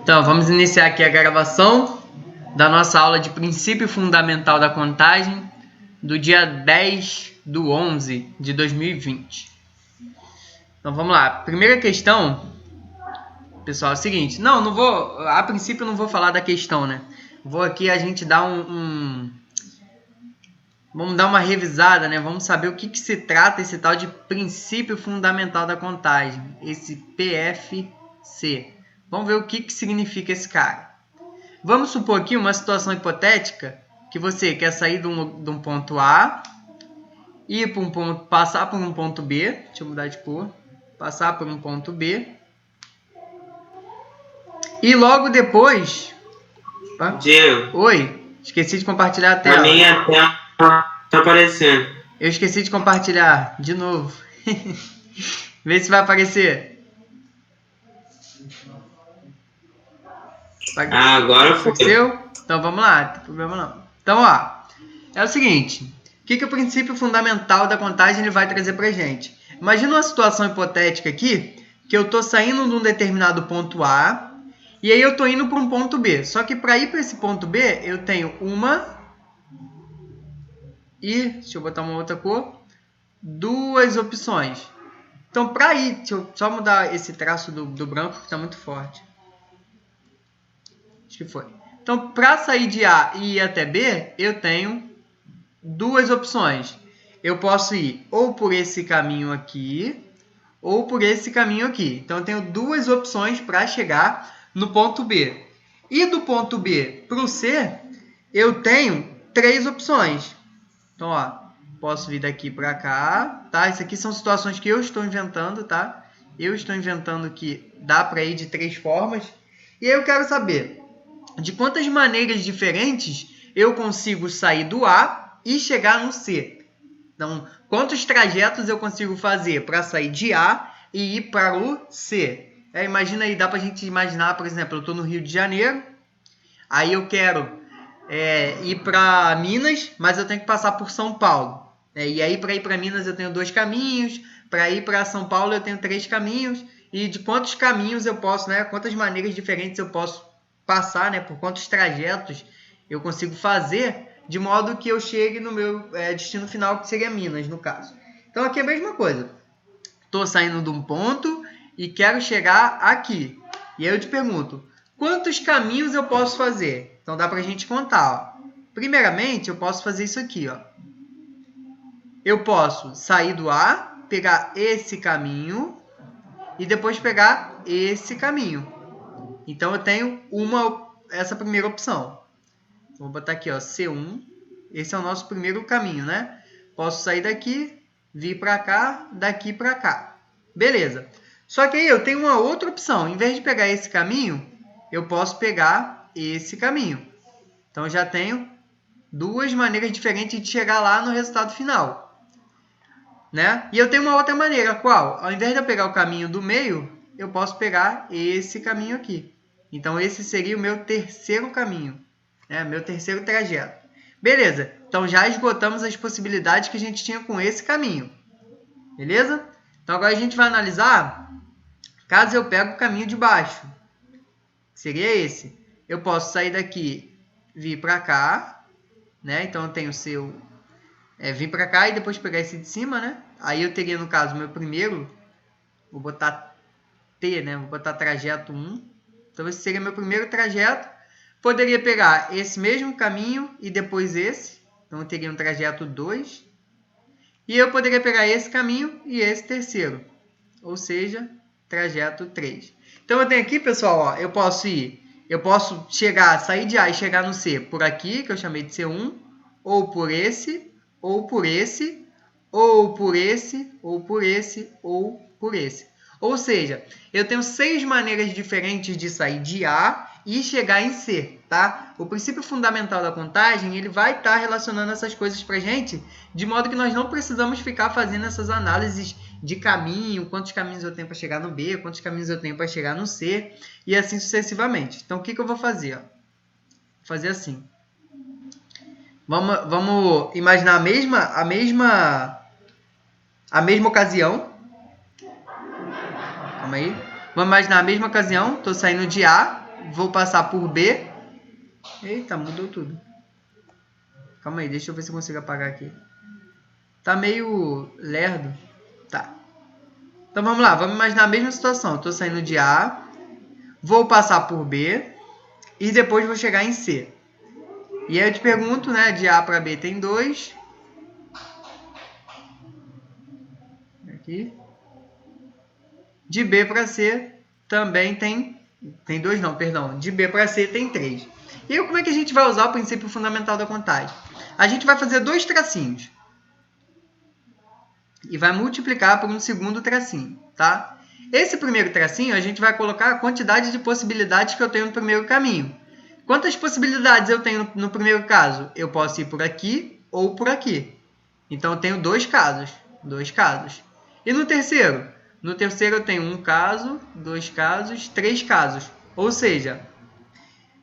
Então, vamos iniciar aqui a gravação da nossa aula de princípio fundamental da contagem do dia 10/11 de 2020. Então, vamos lá. Primeira questão, pessoal, é o seguinte. Não vou, a princípio não vou falar da questão, né? Vou aqui a gente dar vamos dar uma revisada, né? Vamos saber o que se trata esse tal de princípio fundamental da contagem, esse PFC. Vamos ver o que significa esse cara. Vamos supor aqui uma situação hipotética que você quer sair de um ponto A, ir para um ponto, passar por um ponto B, deixa eu mudar de cor, passar por um ponto B, e logo depois... Opa, Diego. Oi, esqueci de compartilhar a tela. A minha tela tá aparecendo. Eu esqueci de compartilhar, de novo. Vê se vai aparecer. Agora foi. Então vamos lá, não tem problema não. Então, ó, é o seguinte, o que o princípio fundamental da contagem ele vai trazer pra gente? Imagina uma situação hipotética aqui, que eu tô saindo de um determinado ponto A, e aí eu tô indo para um ponto B. Só que para ir para esse ponto B, eu tenho deixa eu botar uma outra cor, duas opções. Então, para ir, deixa eu só mudar esse traço do branco, que está muito forte. Acho que foi. Então, para sair de A e ir até B, eu tenho duas opções. Eu posso ir ou por esse caminho aqui, ou por esse caminho aqui. Então, eu tenho duas opções para chegar no ponto B. E do ponto B para o C, eu tenho três opções. Então, ó, posso vir daqui para cá, tá? Isso aqui são situações que eu estou inventando, tá? Eu estou inventando que dá para ir de três formas. E aí eu quero saber de quantas maneiras diferentes eu consigo sair do A e chegar no C. Então, quantos trajetos eu consigo fazer para sair de A e ir para o C? Imagina aí, dá para a gente imaginar, por exemplo, eu estou no Rio de Janeiro, aí eu quero ir para Minas, mas eu tenho que passar por São Paulo. E aí, para ir para Minas, eu tenho dois caminhos, para ir para São Paulo, eu tenho três caminhos, e de quantos caminhos eu posso, né? Quantas maneiras diferentes eu posso passar, né? Por quantos trajetos eu consigo fazer, de modo que eu chegue no meu destino final, que seria Minas, no caso. Então, aqui é a mesma coisa. Estou saindo de um ponto e quero chegar aqui. E aí eu te pergunto, quantos caminhos eu posso fazer? Então, dá para a gente contar. Ó. Primeiramente, eu posso fazer isso aqui. Ó. Eu posso sair do A, pegar esse caminho e depois pegar esse caminho. Então, eu tenho essa primeira opção. Vou botar aqui, ó, C1. Esse é o nosso primeiro caminho, né? Posso sair daqui, vir para cá, daqui para cá. Beleza. Só que aí eu tenho uma outra opção. Em vez de pegar esse caminho, eu posso pegar esse caminho. Então, eu já tenho duas maneiras diferentes de chegar lá no resultado final. Né? E eu tenho uma outra maneira, qual? Ao invés de eu pegar o caminho do meio, eu posso pegar esse caminho aqui. Então, esse seria o meu terceiro caminho, né? Meu terceiro trajeto. Beleza, então já esgotamos as possibilidades que a gente tinha com esse caminho. Beleza? Então, agora a gente vai analisar, caso eu pegue o caminho de baixo, que seria esse. Eu posso sair daqui, vir para cá, né? Então, eu tenho vir para cá e depois pegar esse de cima, né? Aí eu teria, no caso, meu primeiro, vou botar T, né? Vou botar trajeto 1. Então, esse seria meu primeiro trajeto. Poderia pegar esse mesmo caminho e depois esse. Então, eu teria um trajeto 2. E eu poderia pegar esse caminho e esse terceiro. Ou seja, trajeto 3. Então, eu tenho aqui, pessoal, ó, eu posso sair de A e chegar no C por aqui, que eu chamei de C1, ou por esse, ou por esse, ou por esse, ou por esse, ou por esse. Ou seja, eu tenho 6 maneiras diferentes de sair de A e chegar em C, tá? O princípio fundamental da contagem, ele vai estar relacionando essas coisas pra gente, de modo que nós não precisamos ficar fazendo essas análises de caminho, quantos caminhos eu tenho para chegar no B, quantos caminhos eu tenho para chegar no C, e assim sucessivamente. Então, o que eu vou fazer? Vou fazer assim. Vamos imaginar a mesma ocasião. Calma aí. Vamos imaginar a mesma ocasião. Estou saindo de A, vou passar por B. Eita, mudou tudo. Calma aí, deixa eu ver se eu consigo apagar aqui. Tá meio lerdo. Tá. Então vamos lá, vamos imaginar a mesma situação. Estou saindo de A, vou passar por B e depois vou chegar em C. E aí eu te pergunto, né, de A para B tem 2. Aqui. De B para C também tem 2 não, perdão. De B para C tem 3. E aí como é que a gente vai usar o princípio fundamental da contagem? A gente vai fazer 2 tracinhos. E vai multiplicar por um segundo tracinho, tá? Esse primeiro tracinho, a gente vai colocar a quantidade de possibilidades que eu tenho no primeiro caminho. Quantas possibilidades eu tenho no primeiro caso? Eu posso ir por aqui ou por aqui. Então, eu tenho 2 casos. 2 casos. E no terceiro? No terceiro, eu tenho 1 caso, 2 casos, 3 casos. Ou seja,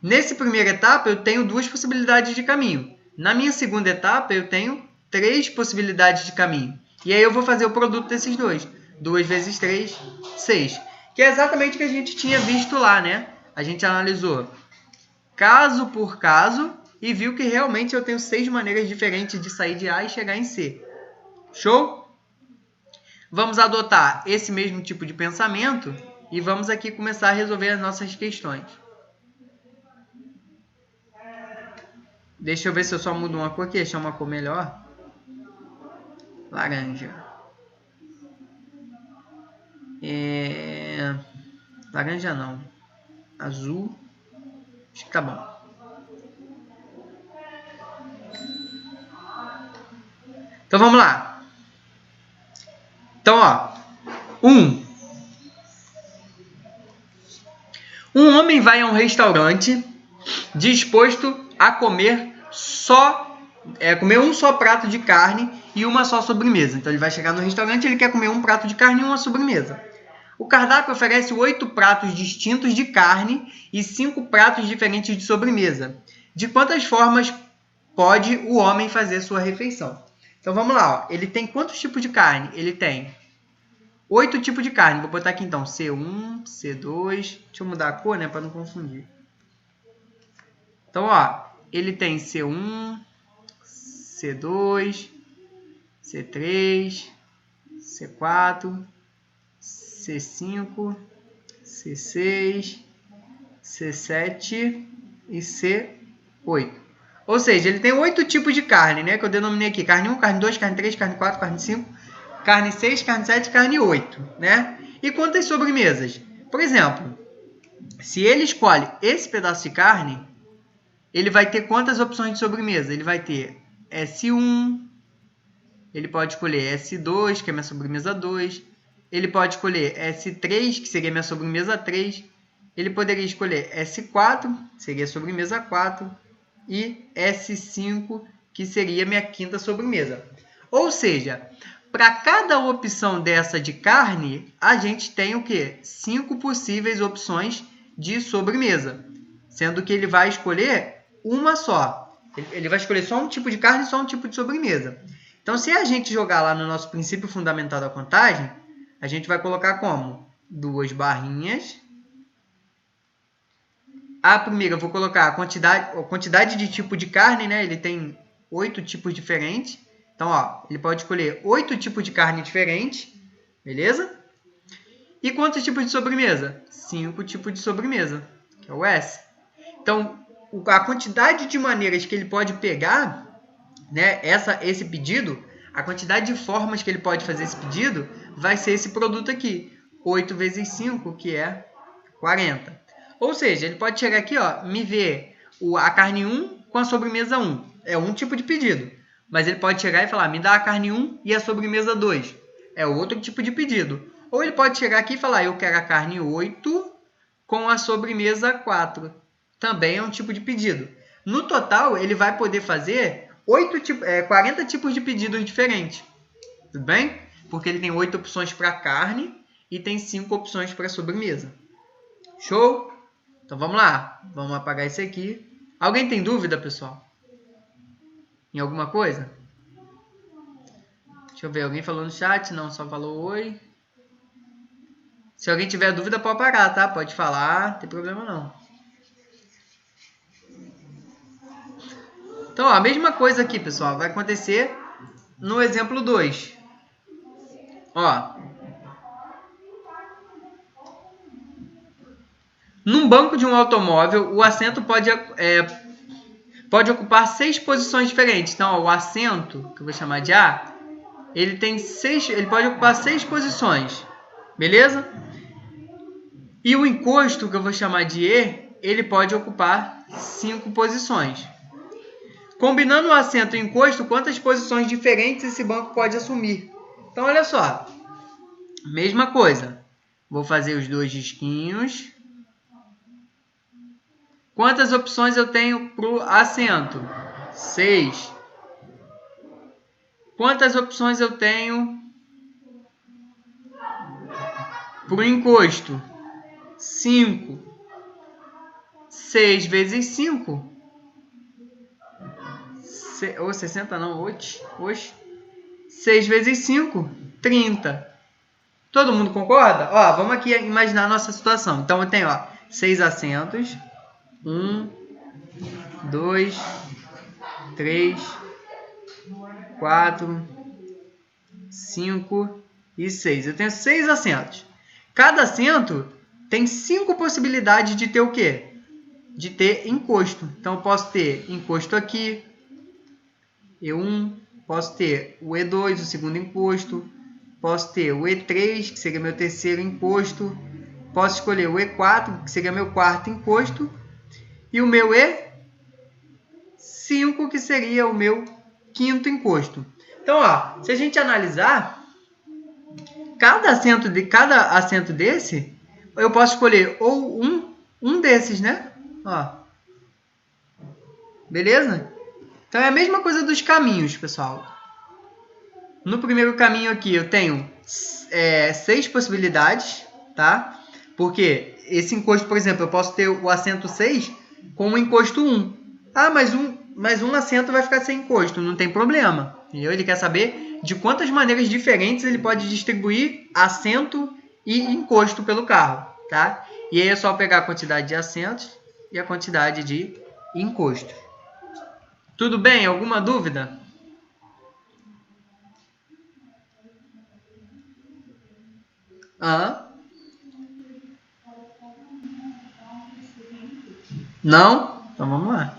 nessa primeira etapa, eu tenho 2 possibilidades de caminho. Na minha segunda etapa, eu tenho 3 possibilidades de caminho. E aí eu vou fazer o produto desses dois. 2 vezes 3, 6. Que é exatamente o que a gente tinha visto lá, né? A gente analisou caso por caso e viu que realmente eu tenho 6 maneiras diferentes de sair de A e chegar em C. Show? Vamos adotar esse mesmo tipo de pensamento e vamos aqui começar a resolver as nossas questões. Deixa eu ver se eu só mudo uma cor aqui, deixar uma cor melhor. Laranja. Laranja não. Azul. Acho que tá bom. Então vamos lá. Então, ó. 1. Um homem vai a um restaurante disposto a comer comer um só prato de carne e uma só sobremesa. Então ele vai chegar no restaurante e ele quer comer um prato de carne e uma sobremesa. O cardápio oferece 8 pratos distintos de carne e 5 pratos diferentes de sobremesa. De quantas formas pode o homem fazer sua refeição? Então vamos lá, ó. Ele tem quantos tipos de carne? Ele tem 8 tipos de carne. Vou botar aqui então C1, C2. Deixa eu mudar a cor, né, para não confundir. Então, ó, ele tem C1, C2, C3, C4, C5, C6, C7 e C8. Ou seja, ele tem 8 tipos de carne, né? Que eu denominei aqui. Carne 1, carne 2, carne 3, carne 4, carne 5, carne 6, carne 7 e carne 8, né? E quantas sobremesas? Por exemplo, se ele escolhe esse pedaço de carne, ele vai ter quantas opções de sobremesa? Ele vai ter S1, ele pode escolher S2, que é minha sobremesa 2, ele pode escolher S3, que seria minha sobremesa 3, ele poderia escolher S4, que seria a sobremesa 4, e S5, que seria minha quinta sobremesa. Ou seja, para cada opção dessa de carne, a gente tem o quê? 5 possíveis opções de sobremesa, sendo que ele vai escolher uma só. Ele vai escolher só um tipo de carne e só um tipo de sobremesa. Então, se a gente jogar lá no nosso princípio fundamental da contagem, a gente vai colocar como? 2 barrinhas. A primeira eu vou colocar a quantidade de tipo de carne, né? Ele tem 8 tipos diferentes. Então, ó, ele pode escolher 8 tipos de carne diferentes, beleza? E quantos tipos de sobremesa? 5 tipos de sobremesa, que é o S. Então, a quantidade de maneiras que ele pode pegar, né, esse pedido, a quantidade de formas que ele pode fazer esse pedido, vai ser esse produto aqui. 8 vezes 5, que é 40. Ou seja, ele pode chegar aqui, ó, me ver a carne 1 com a sobremesa 1. É um tipo de pedido. Mas ele pode chegar e falar, me dá a carne 1 e a sobremesa 2. É outro tipo de pedido. Ou ele pode chegar aqui e falar, eu quero a carne 8 com a sobremesa 4. Também é um tipo de pedido. No total, ele vai poder fazer 40 tipos de pedidos diferentes. Tudo bem? Porque ele tem 8 opções para carne e tem 5 opções para sobremesa. Show? Então vamos lá. Vamos apagar esse aqui. Alguém tem dúvida, pessoal? Em alguma coisa? Deixa eu ver. Alguém falou no chat? Não, só falou oi. Se alguém tiver dúvida, pode parar, tá? Pode falar, não tem problema não. Então, ó, a mesma coisa aqui, pessoal, vai acontecer no exemplo 2. Ó, num banco de um automóvel, o assento pode ocupar 6 posições diferentes. Então, ó, o assento, que eu vou chamar de A, ele pode ocupar 6 posições, beleza? E o encosto, que eu vou chamar de E, ele pode ocupar 5 posições. Combinando o assento e o encosto, quantas posições diferentes esse banco pode assumir? Então, olha só. Mesma coisa. Vou fazer os 2 risquinhos. Quantas opções eu tenho para o assento? 6. Quantas opções eu tenho para o encosto? 5. 6 vezes 5. Ou 60 não, oxe. 6 vezes 5, 30. Todo mundo concorda? Ó, vamos aqui imaginar a nossa situação. Então, eu tenho, ó, 6 assentos. 1, 2, 3, 4, 5 e 6. Eu tenho 6 assentos. Cada assento tem 5 possibilidades de ter o quê? De ter encosto. Então, eu posso ter encosto aqui, E1, posso ter o E2, o segundo encosto, posso ter o E3, que seria meu terceiro encosto, posso escolher o E4, que seria meu quarto encosto, e o meu E5, que seria o meu quinto encosto. Então, ó, se a gente analisar, cada assento desse, eu posso escolher ou um desses, né? Ó. Beleza? Então, é a mesma coisa dos caminhos, pessoal. No primeiro caminho aqui, eu tenho 6 possibilidades, tá? Porque esse encosto, por exemplo, eu posso ter o assento 6 com o encosto 1. Ah, mas um assento vai ficar sem encosto. Não tem problema. Entendeu? Ele quer saber de quantas maneiras diferentes ele pode distribuir assento e encosto pelo carro, tá? E aí é só pegar a quantidade de assentos e a quantidade de encosto. Tudo bem? Alguma dúvida? Não? Então vamos lá.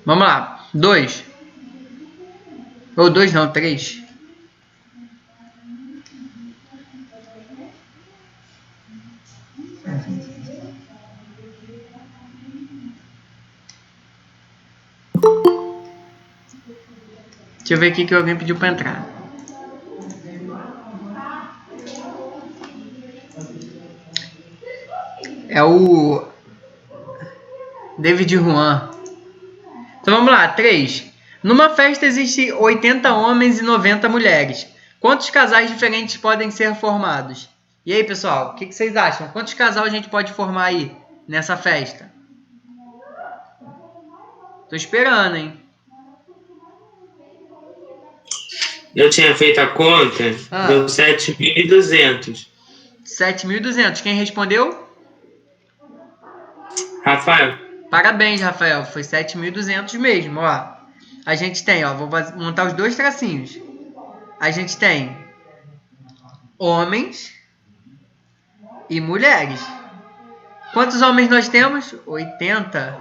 Vamos lá. 2. Ou 2 não, 3. Deixa eu ver aqui que alguém pediu para entrar. É o David Juan. Então vamos lá. 3. Numa festa existem 80 homens e 90 mulheres. Quantos casais diferentes podem ser formados? E aí, pessoal, o que vocês acham? Quantos casais a gente pode formar aí nessa festa? Tô esperando, hein? Eu tinha feito a conta, deu 7.200. 7.200. Quem respondeu? Rafael. Parabéns, Rafael. Foi 7.200 mesmo, ó. A gente tem, ó, vou montar os 2 tracinhos. A gente tem homens e mulheres. Quantos homens nós temos? 80.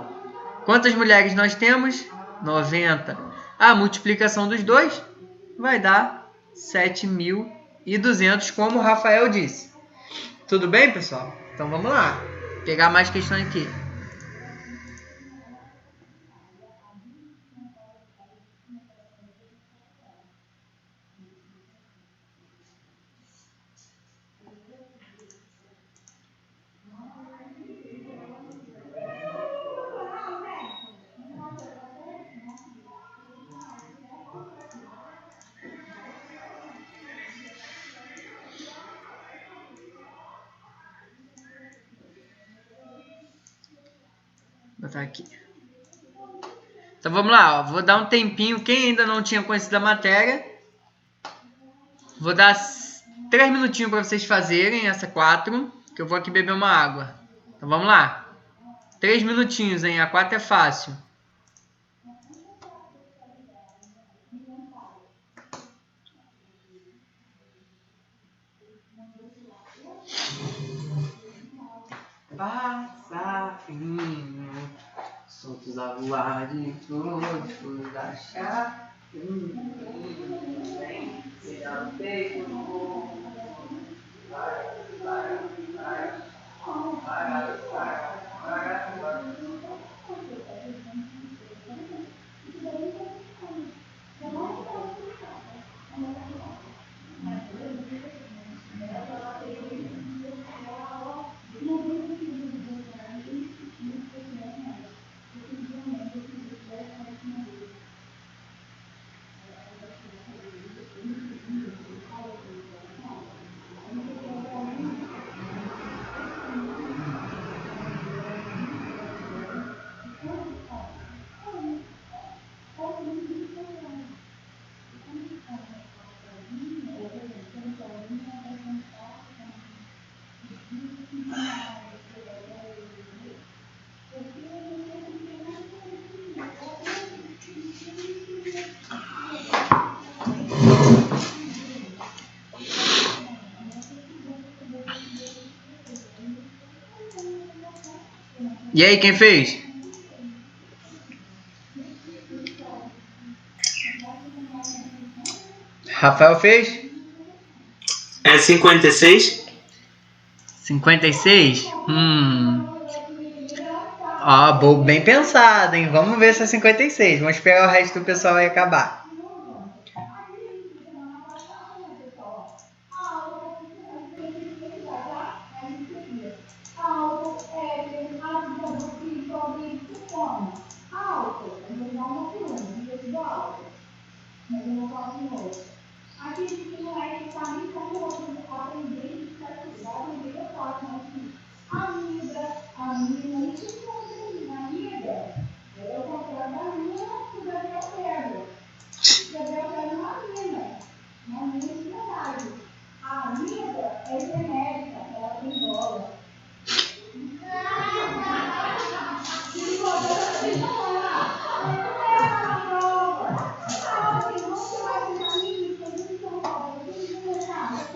Quantas mulheres nós temos? 90. A multiplicação dos dois vai dar 7.200, como o Rafael disse. Tudo bem, pessoal? Então vamos lá. Vou pegar mais questões aqui. Vou botar aqui. Então vamos lá, ó. Vou dar um tempinho. Quem ainda não tinha conhecido a matéria, vou dar 3 minutinhos para vocês fazerem essa 4, que eu vou aqui beber uma água. Então vamos lá. 3 minutinhos, hein? A 4 é fácil. Passarinho, soltos a voar de todos achar. E aí, quem fez? Rafael fez? É 56? 56? Ó, bem pensado, hein? Vamos ver se é 56. Vamos esperar o resto do pessoal aí acabar.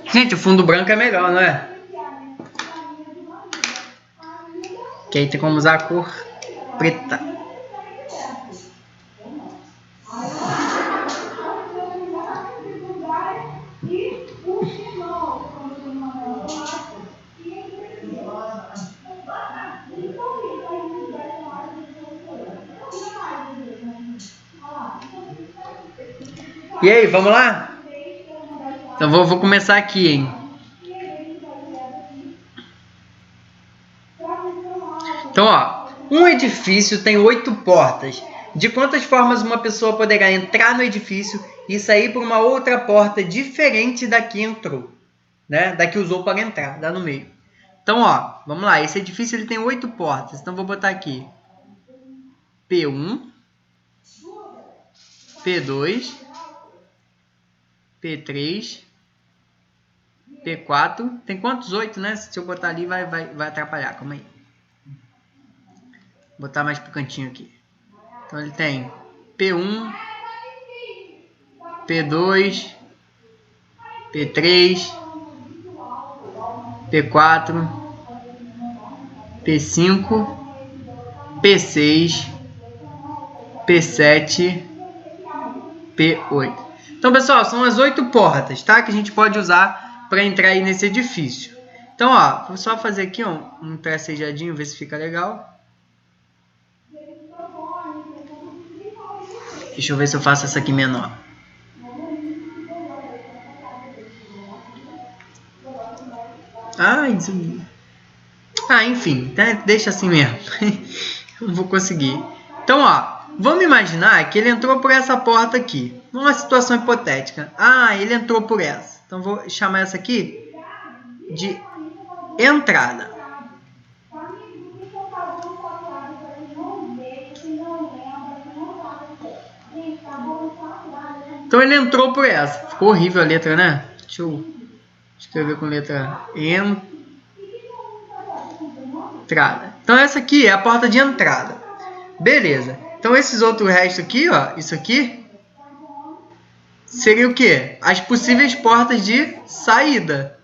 Gente, o fundo branco é melhor, não é? Que aí tem como usar a cor preta. E aí, vamos lá? Então vou começar aqui, hein? Então, ó, um edifício tem 8 portas. De quantas formas uma pessoa poderá entrar no edifício e sair por uma outra porta diferente da que entrou, né? Da que usou para entrar, dá no meio. Então, ó, vamos lá. Esse edifício ele tem 8 portas. Então, vou botar aqui P1, P2, P3, P4. Tem quantos? 8, né? Se eu botar ali, vai atrapalhar. Calma aí. Vou botar mais pro cantinho aqui. Então, ele tem P1, P2, P3, P4, P5, P6, P7, P8. Então, pessoal, são as 8 portas, tá? Que a gente pode usar para entrar aí nesse edifício. Então, ó, vou só fazer aqui ó, um tracejadinho, ver se fica legal. Deixa eu ver se eu faço essa aqui menor. Ai, sumiu. Enfim, deixa assim mesmo. Não vou conseguir. Então, ó, vamos imaginar que ele entrou por essa porta aqui. Numa situação hipotética. Ele entrou por essa. Então, vou chamar essa aqui de entrada. Então ele entrou por essa. Ficou horrível a letra, né? Deixa eu escrever com letra entrada. Então essa aqui é a porta de entrada. Beleza. Então esses outros restos aqui, ó, isso aqui seria o quê? As possíveis portas de saída.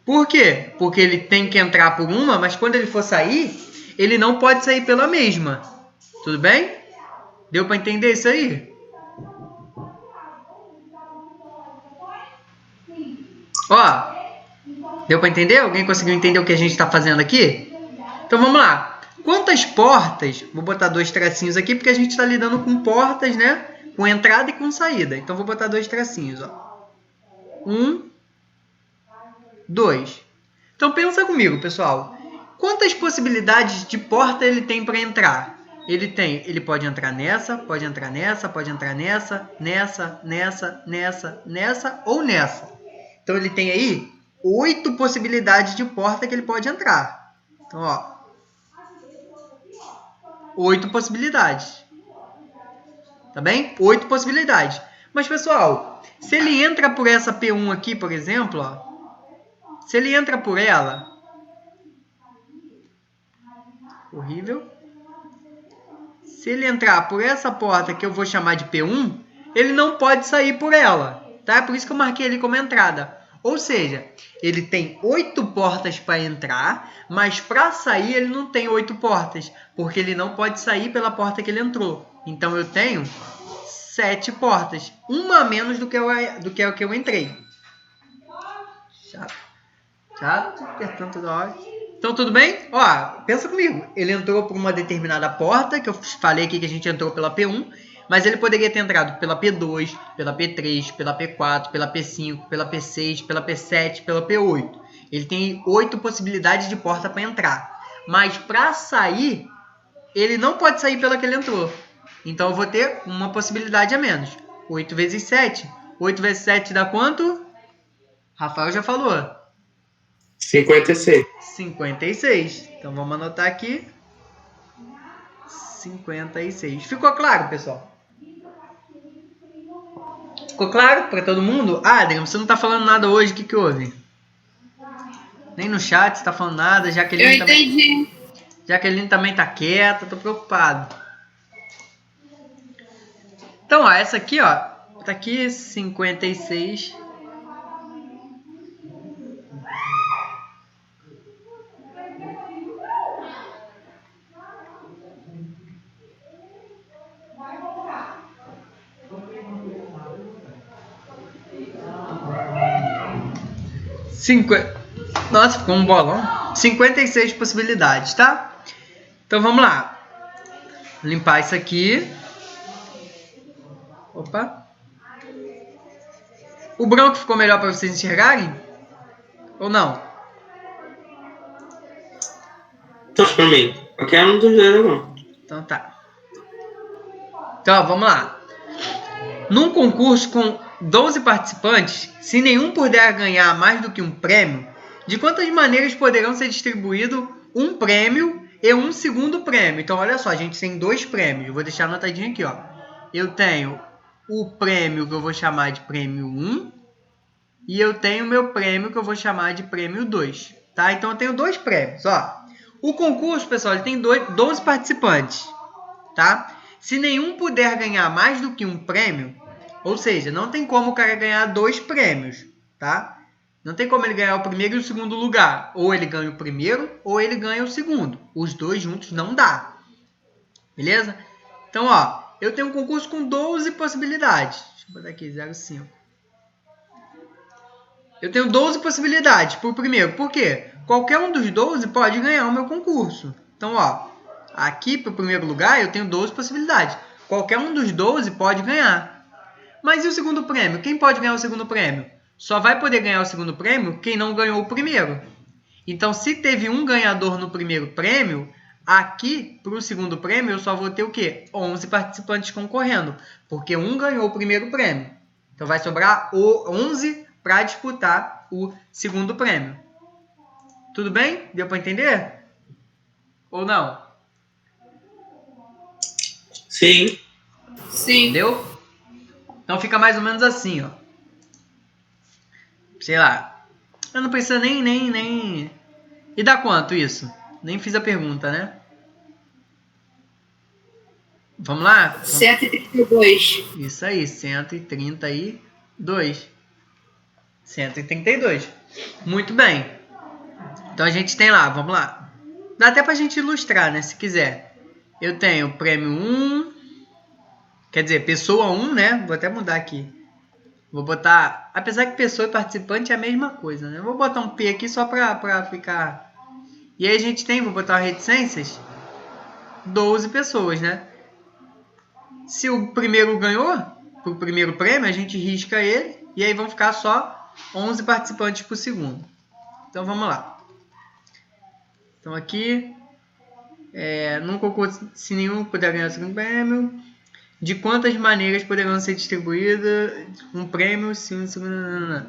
Por quê? Porque ele tem que entrar por uma, mas quando ele for sair, ele não pode sair pela mesma. Tudo bem? Deu para entender isso aí? Ó, deu para entender? Alguém conseguiu entender o que a gente está fazendo aqui? Então vamos lá. Quantas portas? Vou botar 2 tracinhos aqui porque a gente está lidando com portas, né? Com entrada e com saída. Então vou botar 2 tracinhos, ó. 1, 2. Então pensa comigo, pessoal. Quantas possibilidades de porta ele tem para entrar? Ele pode entrar nessa, pode entrar nessa, pode entrar nessa, nessa ou nessa. Então ele tem aí 8 possibilidades de porta que ele pode entrar. Então, ó, 8 possibilidades. Tá bem? 8 possibilidades. Mas, pessoal, se ele entra por essa P1 aqui, por exemplo, ó, se ele entra por ela, horrível. Se ele entrar por essa porta que eu vou chamar de P1, ele não pode sair por ela, tá? Por isso que eu marquei ele como entrada. Ou seja, ele tem 8 portas para entrar, mas para sair ele não tem 8 portas, porque ele não pode sair pela porta que ele entrou. Então eu tenho 7 portas, uma a menos do que o que eu entrei. Chato, apertando toda hora. Então tudo bem? Ó, pensa comigo. Ele entrou por uma determinada porta, que eu falei aqui que a gente entrou pela P1, mas ele poderia ter entrado pela P2, pela P3, pela P4, pela P5, pela P6, pela P7, pela P8. Ele tem 8 possibilidades de porta para entrar. Mas para sair, ele não pode sair pela que ele entrou. Então eu vou ter uma possibilidade a menos. 8 vezes 7. 8 vezes 7 dá quanto? Rafael já falou. 56. 56. Então vamos anotar aqui. 56. Ficou claro, pessoal? Ficou claro para todo mundo? Ah, Adriano, você não está falando nada hoje. O que houve? Nem no chat você está falando nada. Eu entendi. Jaqueline também está quieta. Estou preocupado. Então, ó, essa aqui, ó. Tá aqui 56. Nossa, ficou um bolão. 56 possibilidades, tá? Então vamos lá. Limpar isso aqui. Opa. O branco ficou melhor para vocês enxergarem? Ou não? Então, para mim, qualquer um dos dois é bom. Então tá. Então, ó, vamos lá. Num concurso com 12 participantes, se nenhum puder ganhar mais do que um prêmio, de quantas maneiras poderão ser distribuídos um prêmio e um segundo prêmio? Então, olha só, a gente tem 2 prêmios. Eu vou deixar anotadinho aqui, ó. Eu tenho o prêmio que eu vou chamar de prêmio 1 e eu tenho o meu prêmio que eu vou chamar de prêmio 2, tá? Então, eu tenho 2 prêmios, ó. O concurso, pessoal, ele tem 12 participantes, tá? Se nenhum puder ganhar mais do que um prêmio, ou seja, não tem como o cara ganhar 2 prêmios, tá? Não tem como ele ganhar o primeiro e o segundo lugar. Ou ele ganha o primeiro, ou ele ganha o segundo. Os dois juntos não dá. Beleza? Então, ó, eu tenho um concurso com 12 possibilidades. Deixa eu botar aqui, 0,5. Eu tenho 12 possibilidades por primeiro. Por quê? Qualquer um dos 12 pode ganhar o meu concurso. Então, ó, aqui para o primeiro lugar eu tenho 12 possibilidades. Qualquer um dos 12 pode ganhar. Mas e o segundo prêmio? Quem pode ganhar o segundo prêmio? Só vai poder ganhar o segundo prêmio quem não ganhou o primeiro. Então, se teve um ganhador no primeiro prêmio, aqui, para o segundo prêmio, eu só vou ter o quê? 11 participantes concorrendo. Porque um ganhou o primeiro prêmio. Então, vai sobrar 11 para disputar o segundo prêmio. Tudo bem? Deu para entender? Ou não? Sim. Sim. Entendeu? Então fica mais ou menos assim, ó. Sei lá. Eu não preciso nem... E dá quanto isso? Nem fiz a pergunta, né? Vamos lá? 132. Isso aí, 132. 132. Muito bem. Então a gente tem lá, vamos lá. Dá até pra gente ilustrar, né? Se quiser. Eu tenho prêmio 1. Quer dizer, pessoa 1, né? Vou até mudar aqui. Vou botar... Apesar que pessoa e participante é a mesma coisa, né? Eu vou botar um P aqui só pra ficar... E aí a gente tem, vou botar reticências, 12 pessoas, né? Se o primeiro ganhou, pro primeiro prêmio, a gente risca ele. E aí vão ficar só 11 participantes por segundo. Então vamos lá. Então aqui... num concurso, se nenhum puder ganhar o segundo prêmio... De quantas maneiras poderão ser distribuídas um prêmio se um segundo...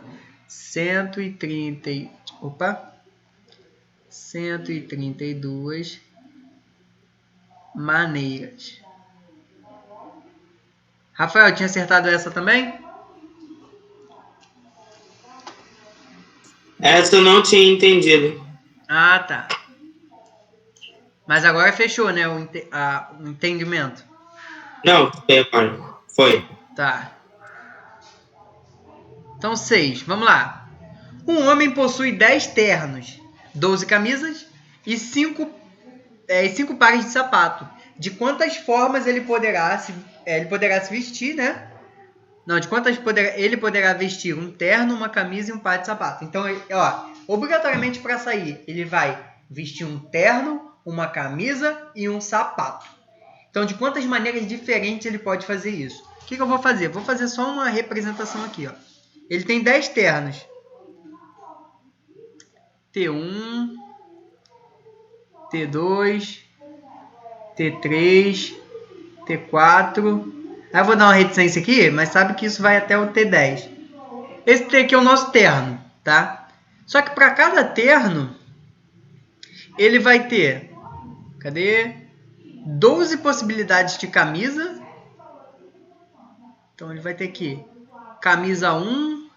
132 maneiras. Rafael, tinha acertado essa também? Essa eu não tinha entendido. Ah, tá. Mas agora fechou, né? O entendimento. Não, foi. Tá. Então, 6. Vamos lá. Um homem possui 10 ternos, 12 camisas e 5 pares de sapato. De quantas formas ele poderá se vestir, né? Não, de quantas ele poderá vestir um terno, uma camisa e um par de sapato. Então, ó, obrigatoriamente para sair, ele vai vestir um terno, uma camisa e um sapato. Então, de quantas maneiras diferentes ele pode fazer isso? O que eu vou fazer? Vou fazer só uma representação aqui, ó. Ele tem 10 ternos. T1, T2, T3, T4. Aí eu vou dar uma reticência aqui, mas sabe que isso vai até o T10. Esse T aqui é o nosso terno, tá? Só que para cada terno, ele vai ter... Cadê? 12 possibilidades de camisa. Então ele vai ter aqui camisa 1,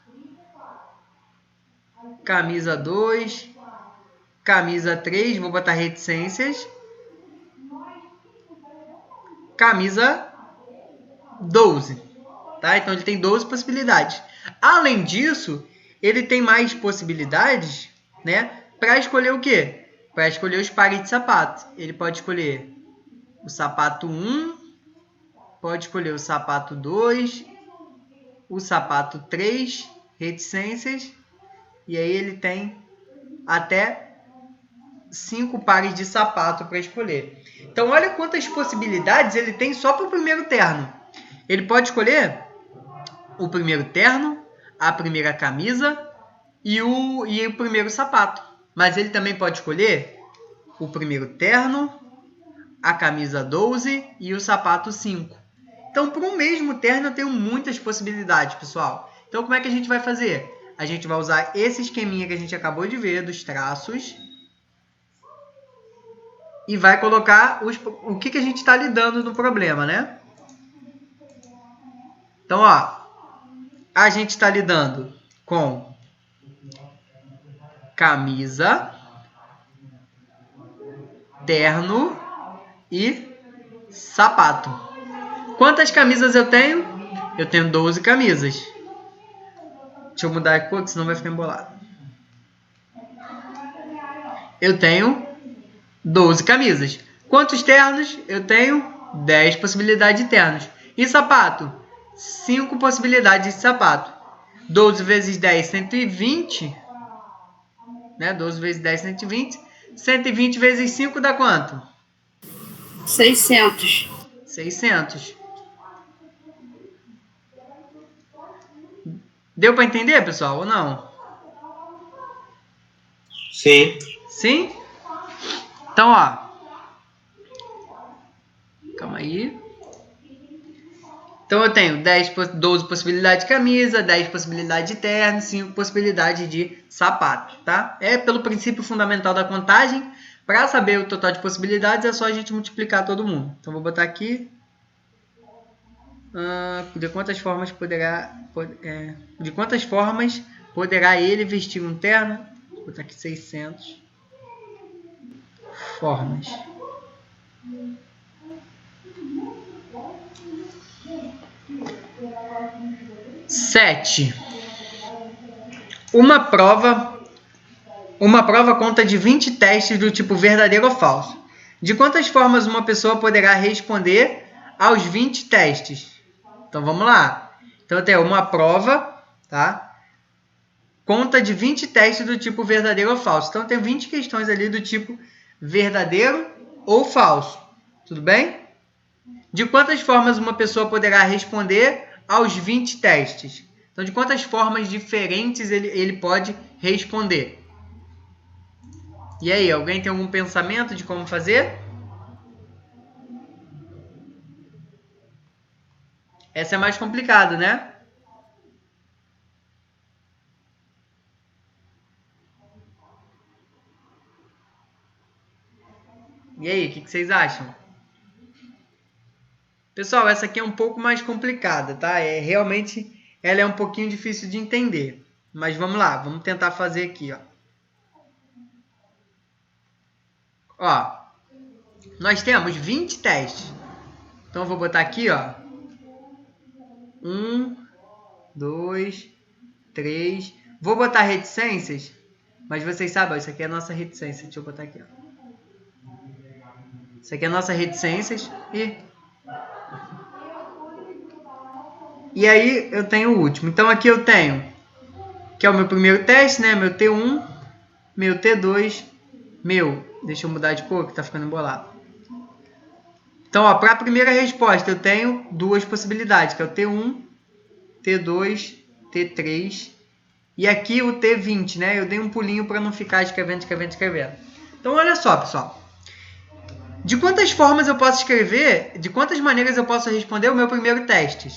camisa 2, camisa 3, vou botar reticências, camisa 12, tá? Então ele tem 12 possibilidades. Além disso, ele tem mais possibilidades, né, para escolher o quê? Para escolher os pares de sapato. Ele pode escolher o sapato 1, pode escolher o sapato 2, o sapato 3, reticências, e aí ele tem até 5 pares de sapato para escolher. Então, olha quantas possibilidades ele tem só para o primeiro terno. Ele pode escolher o primeiro terno, a primeira camisa e o primeiro sapato. Mas ele também pode escolher o primeiro terno, a camisa 12 e o sapato 5. Então, para um mesmo terno, eu tenho muitas possibilidades, pessoal. Então, como é que a gente vai fazer? A gente vai usar esse esqueminha que a gente acabou de ver, dos traços, e vai colocar o que a gente está lidando no problema, né? Então, ó, a gente está lidando com camisa, terno e sapato. Quantas camisas eu tenho? Eu tenho 12 camisas. Deixa eu mudar a cor, senão vai ficar embolado. Eu tenho 12 camisas. Quantos ternos? Eu tenho 10 possibilidades de ternos. E sapato? 5 possibilidades de sapato. 12 vezes 10, 120. Né? 12 vezes 10, 120. 120 vezes 5 dá quanto? 600. 600. Deu para entender, pessoal, ou não? Sim. Sim? Então, ó. Calma aí. Então, eu tenho 12 possibilidades de camisa, 10 possibilidades de terno, 5 possibilidades de sapato, tá? É pelo princípio fundamental da contagem. Para saber o total de possibilidades, é só a gente multiplicar todo mundo. Então, vou botar aqui. De quantas formas poderá ele vestir um terno? Vou botar aqui 600 formas. Sete. Uma prova conta de 20 testes do tipo verdadeiro ou falso. De quantas formas uma pessoa poderá responder aos 20 testes? Então vamos lá. Então eu tenho uma prova, tá? Conta de 20 testes do tipo verdadeiro ou falso. Então eu tenho 20 questões ali do tipo verdadeiro ou falso. Tudo bem? De quantas formas uma pessoa poderá responder aos 20 testes? Então, de quantas formas diferentes ele pode responder? E aí, alguém tem algum pensamento de como fazer? Essa é mais complicada, né? E aí, o que vocês acham? Pessoal, essa aqui é um pouco mais complicada, tá? Realmente, ela é um pouquinho difícil de entender. Mas vamos lá, vamos tentar fazer aqui, ó. Ó, nós temos 20 testes. Então, eu vou botar aqui, ó. 1, 2, 3. Vou botar reticências, mas vocês sabem, ó, isso aqui é a nossa reticência. Deixa eu botar aqui, ó. Isso aqui é a nossa reticências. E aí eu tenho o último. Então aqui eu tenho, que é o meu primeiro teste, né? Meu T1, meu T2, deixa eu mudar de cor que tá ficando embolado. Então, ó, para a primeira resposta eu tenho duas possibilidades, que é o T1, T2, T3 e aqui o T20, né? Eu dei um pulinho para não ficar escrevendo. Então, olha só, pessoal. De quantas formas eu posso escrever, de quantas maneiras eu posso responder o meu primeiro teste?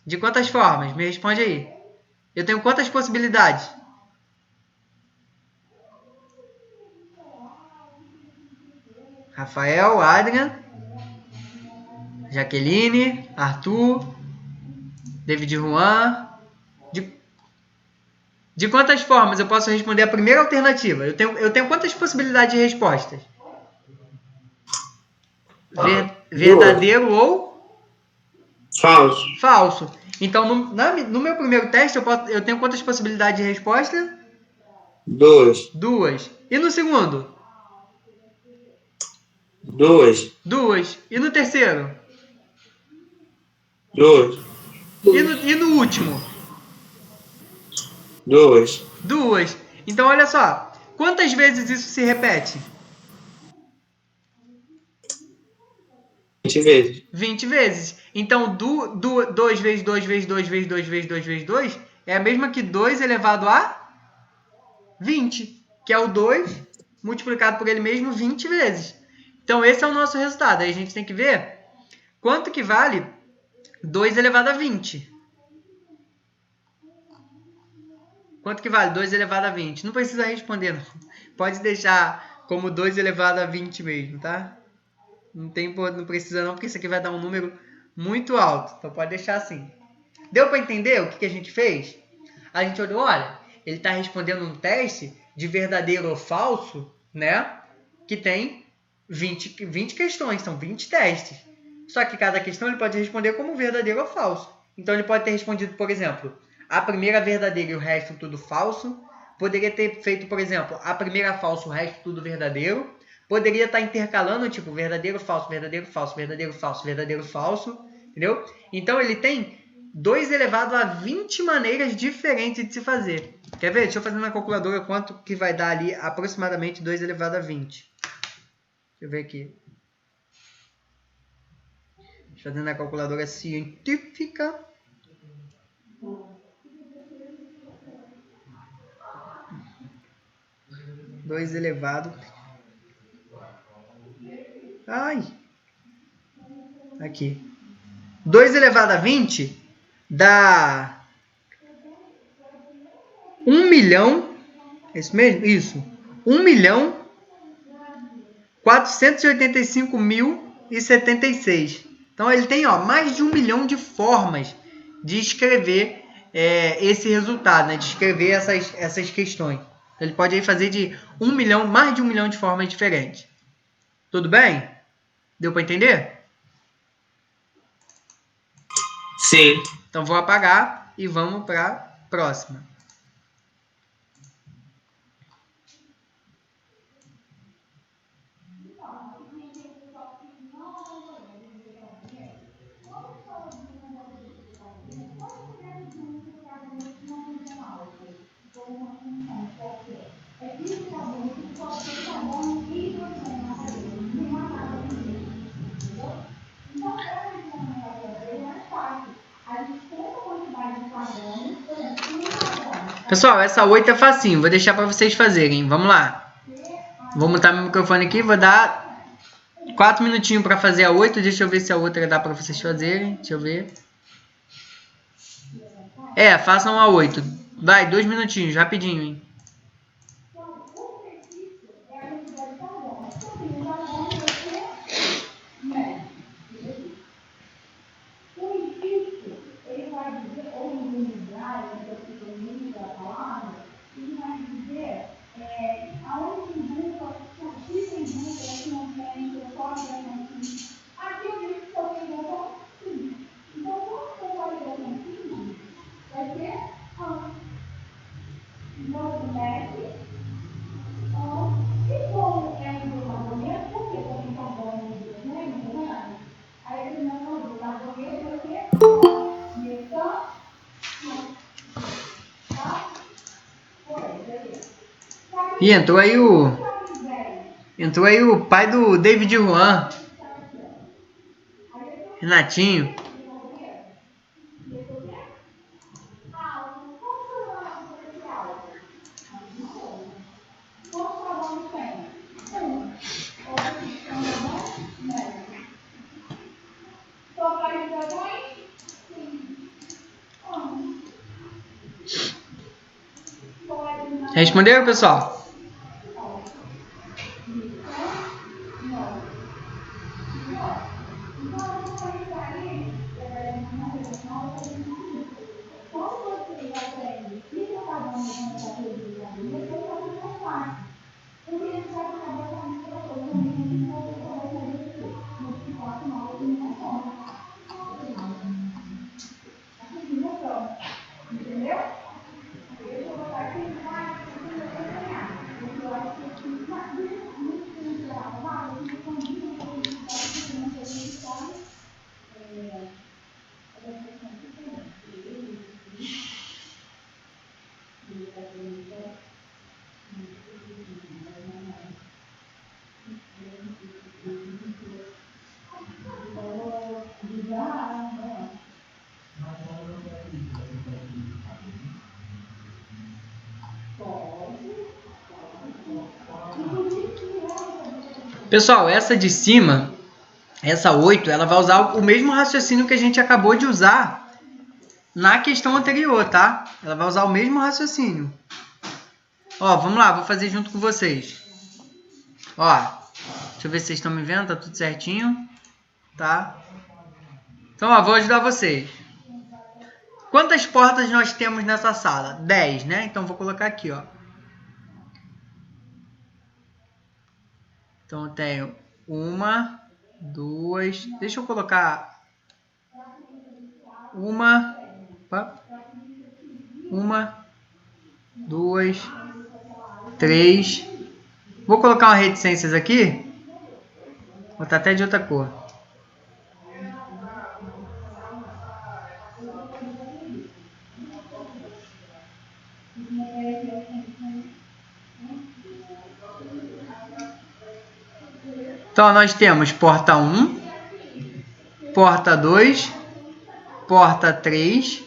De quantas formas? Me responde aí. Eu tenho quantas possibilidades? Rafael, Adrian, Jaqueline, Arthur, David Juan. De quantas formas eu posso responder a primeira alternativa? Eu tenho quantas possibilidades de respostas? Verdadeiro ou? Falso. Então, no meu primeiro teste, eu tenho quantas possibilidades de resposta? Duas. E no segundo? Duas. E no terceiro? E no último? Duas. Então, olha só. Quantas vezes isso se repete? 20 vezes. Então, 2 vezes 2 vezes 2 vezes 2 vezes 2 vezes 2 é a mesma que 2 elevado a 20, que é o 2 multiplicado por ele mesmo 20 vezes. Então, esse é o nosso resultado. Aí a gente tem que ver quanto que vale 2 elevado a 20. Quanto que vale 2 elevado a 20? Não precisa responder, não. Pode deixar como 2 elevado a 20 mesmo, tá? Não precisa não, porque isso aqui vai dar um número muito alto. Então, pode deixar assim. Deu para entender o que a gente fez? A gente olhou, olha, ele está respondendo um teste de verdadeiro ou falso, né? Que tem 20 questões, são 20 testes. Só que cada questão ele pode responder como verdadeiro ou falso. Então, ele pode ter respondido, por exemplo, a primeira verdadeira e o resto tudo falso. Poderia ter feito, por exemplo, a primeira falso, o resto tudo verdadeiro. Poderia estar intercalando, tipo, verdadeiro, falso, verdadeiro, falso, verdadeiro, falso, verdadeiro, falso. Entendeu? Então, ele tem 2 elevado a 20 maneiras diferentes de se fazer. Quer ver? Deixa eu fazer na calculadora quanto que vai dar ali aproximadamente 2 elevado a 20. Deixa eu ver aqui. Fazendo na calculadora científica. Dois elevado. Ai. Aqui. 2 elevado a 20 dá 1 milhão. É isso mesmo? Isso. 1.485.000 1.076. Então ele tem mais de 1 milhão de formas de escrever esse resultado, né? De escrever essas questões. Ele pode aí fazer de mais de 1 milhão de formas diferentes. Tudo bem? Deu para entender? Sim. Então vou apagar e vamos para a próxima. Pessoal, essa 8 é facinho, vou deixar para vocês fazerem. Vamos lá. Vou mutar meu microfone aqui, vou dar 4 minutinhos para fazer a 8. Deixa eu ver se a outra dá para vocês fazerem. Deixa eu ver. Façam a 8. Vai, 2 minutinhos, rapidinho, hein? E entrou aí o pai do David Juan, Renatinho. Responderam, pessoal? Pessoal, essa de cima, essa 8, ela vai usar o mesmo raciocínio que a gente acabou de usar na questão anterior, tá? Ela vai usar o mesmo raciocínio. Vamos lá, vou fazer junto com vocês. Deixa eu ver se vocês estão me vendo, tá tudo certinho, tá? Então, vou ajudar vocês. Quantas portas nós temos nessa sala? 10, né? Então, vou colocar aqui, Então, eu tenho 1, 2... Deixa eu colocar... 1, 2, 3... Vou colocar uma reticências aqui. Vou botar até de outra cor. Então, nós temos porta 1, porta 2, porta 3,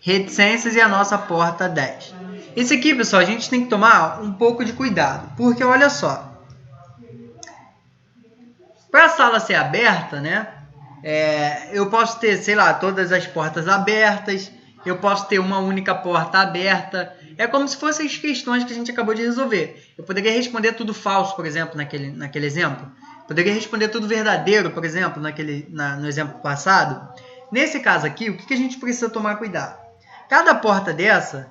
reticências e a nossa porta 10. Esse aqui, pessoal, a gente tem que tomar um pouco de cuidado, porque olha só. Para a sala ser aberta, né? Eu posso ter, sei lá, todas as portas abertas, eu posso ter uma única porta aberta. É como se fossem as questões que a gente acabou de resolver. Eu poderia responder tudo falso, por exemplo, naquele exemplo. Poderia responder tudo verdadeiro, por exemplo, no exemplo passado. Nesse caso aqui, o que a gente precisa tomar cuidado? Cada porta dessa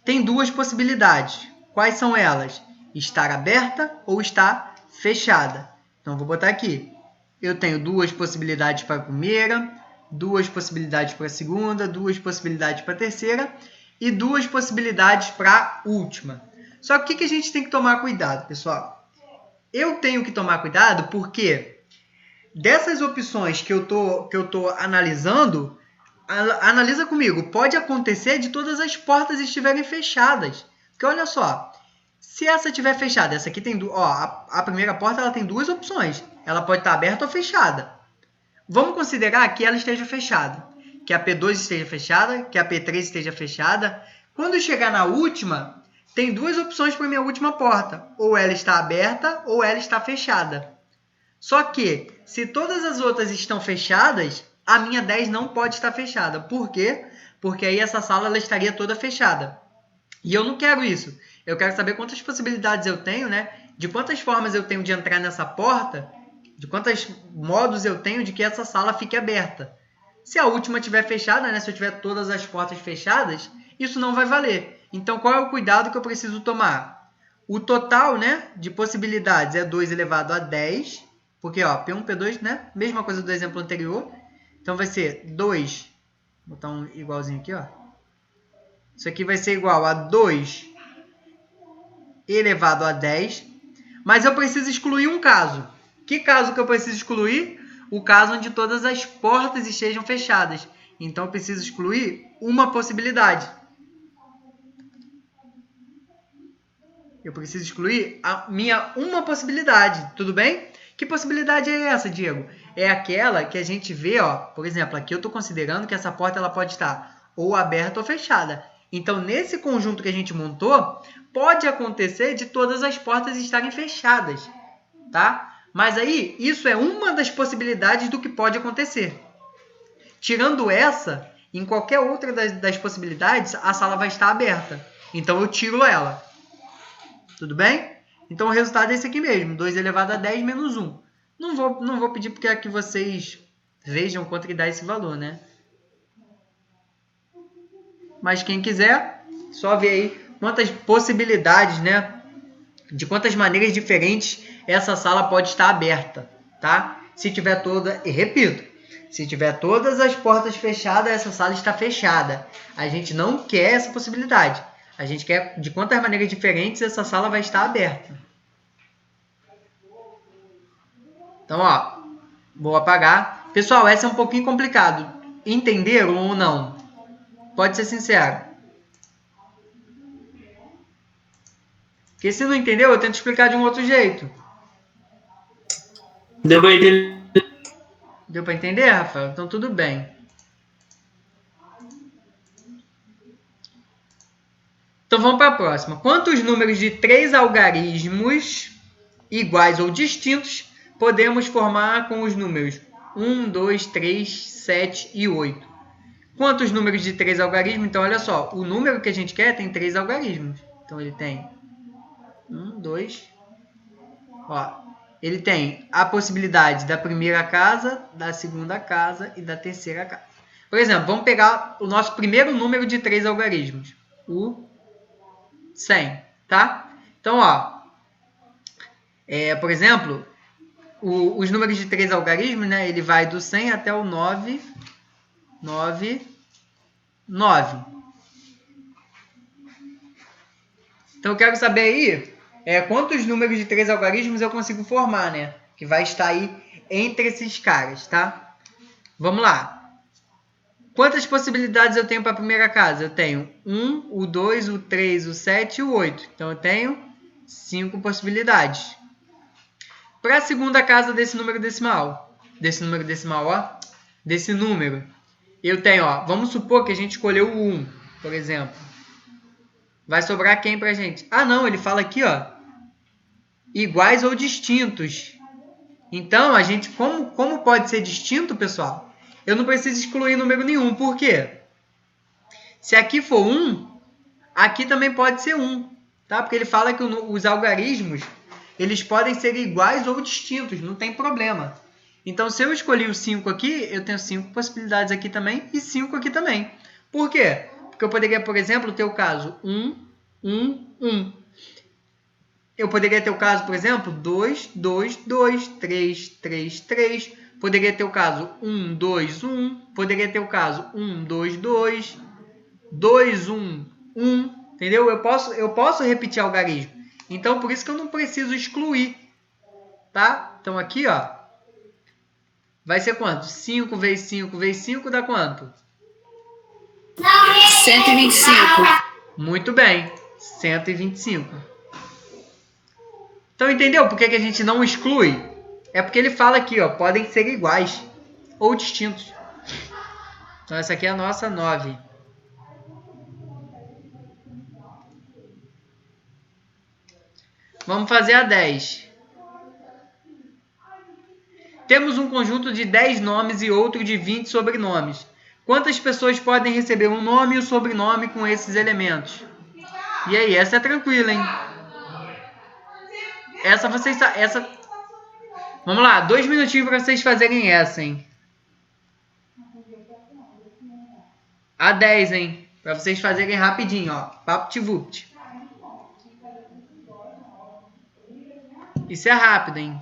tem duas possibilidades. Quais são elas? Estar aberta ou estar fechada. Então, vou botar aqui. Eu tenho duas possibilidades para a primeira, duas possibilidades para a segunda, duas possibilidades para a terceira e duas possibilidades para a última. Só que o que a gente tem que tomar cuidado, pessoal? Eu tenho que tomar cuidado porque dessas opções que eu tô analisando, analisa comigo, pode acontecer de todas as portas estiverem fechadas. Porque olha só, se essa estiver fechada, essa aqui tem a primeira porta ela tem duas opções. Ela pode estar aberta ou fechada. Vamos considerar que ela esteja fechada. Que a P2 esteja fechada, que a P3 esteja fechada. Quando chegar na última, tem duas opções para a minha última porta. Ou ela está aberta ou ela está fechada. Só que, se todas as outras estão fechadas, a minha 10 não pode estar fechada. Por quê? Porque aí essa sala ela estaria toda fechada. E eu não quero isso. Eu quero saber quantas possibilidades eu tenho, né? De quantas formas eu tenho de entrar nessa porta, de quantos modos eu tenho de que essa sala fique aberta. Se a última estiver fechada, né? Se eu tiver todas as portas fechadas, isso não vai valer. Então, qual é o cuidado que eu preciso tomar? O total, né, de possibilidades é 2 elevado a 10, porque ó, P1, P2, né? Mesma coisa do exemplo anterior. Então, vai ser 2, vou botar um igualzinho aqui, ó. Isso aqui vai ser igual a 2 elevado a 10. Mas eu preciso excluir um caso. Que caso que eu preciso excluir? O caso onde todas as portas estejam fechadas. Então, eu preciso excluir uma possibilidade. Eu preciso excluir a minha uma possibilidade. Tudo bem? Que possibilidade é essa, Diego? É aquela que a gente vê, ó. Por exemplo, aqui eu estou considerando que essa porta ela pode estar ou aberta ou fechada. Então, nesse conjunto que a gente montou, pode acontecer de todas as portas estarem fechadas, tá? Mas aí, isso é uma das possibilidades do que pode acontecer. Tirando essa, em qualquer outra das possibilidades, a sala vai estar aberta. Então, eu tiro ela. Tudo bem? Então, o resultado é esse aqui mesmo, 2 elevado a 10 menos 1. Não vou pedir porque é que vocês vejam quanto que dá esse valor, né? Mas quem quiser, só ver aí quantas possibilidades, né? De quantas maneiras diferentes essa sala pode estar aberta, tá? Se tiver toda, e repito, se tiver todas as portas fechadas, essa sala está fechada. A gente não quer essa possibilidade. A gente quer de quantas maneiras diferentes essa sala vai estar aberta. Então, ó, vou apagar. Pessoal, essa é um pouquinho complicado. Entenderam ou não? Pode ser sincero. Porque se não entendeu, eu tento explicar de um outro jeito. Deu pra entender? Deu para entender, Rafael? Então, tudo bem. Então, vamos para a próxima. Quantos números de 3 algarismos iguais ou distintos podemos formar com os números 1, 2, 3, 7 e 8? Quantos números de 3 algarismos? Então, olha só. O número que a gente quer tem 3 algarismos. Então, ele tem 1, 2... Ó, ele tem a possibilidade da primeira casa, da segunda casa e da terceira casa. Por exemplo, vamos pegar o nosso primeiro número de 3 algarismos. O 100, tá? Então, ó, por exemplo, os números de 3 algarismos, né? Ele vai do 100 até o 9. Então, eu quero saber aí quantos números de 3 algarismos eu consigo formar, né? Que vai estar aí entre esses caras, tá? Vamos lá. Quantas possibilidades eu tenho para a primeira casa? Eu tenho 1, o 2, o 3, o 7 e o 8. Então, eu tenho 5 possibilidades. Para a segunda casa desse número decimal, desse número, eu tenho, ó, vamos supor que a gente escolheu o 1, por exemplo. Vai sobrar quem para a gente? Ah, não, ele fala aqui, ó, iguais ou distintos. Então, a gente, como pode ser distinto, pessoal? Eu não preciso excluir número nenhum. Por quê? Se aqui for 1, aqui também pode ser 1. Tá? Porque ele fala que os algarismos eles podem ser iguais ou distintos, não tem problema. Então, se eu escolhi o 5 aqui, eu tenho 5 possibilidades aqui também e 5 aqui também. Por quê? Porque eu poderia, por exemplo, ter o caso 1, 1, 1. Eu poderia ter o caso, por exemplo, 2, 2, 2, 3, 3, 3. Poderia ter o caso 1, 2, 1. Poderia ter o caso 1, 2, 2. 2, 1, 1. Entendeu? Eu posso repetir algarismo. Então, por isso que eu não preciso excluir. Tá? Então, aqui, ó. Vai ser quanto? 5 vezes 5 vezes 5 dá quanto? 125. Muito bem. 125. Então, entendeu por que a gente não exclui? É porque ele fala aqui, ó, podem ser iguais ou distintos. Então, essa aqui é a nossa 9. Vamos fazer a 10. Temos um conjunto de 10 nomes e outro de 20 sobrenomes. Quantas pessoas podem receber um nome e o sobrenome com esses elementos? E aí, essa é tranquila, hein? Essa vocês... Vamos lá, 2 minutinhos para vocês fazerem essa, hein? A 10, hein? Para vocês fazerem rapidinho, ó. Papt-vupt. Isso é rápido, hein?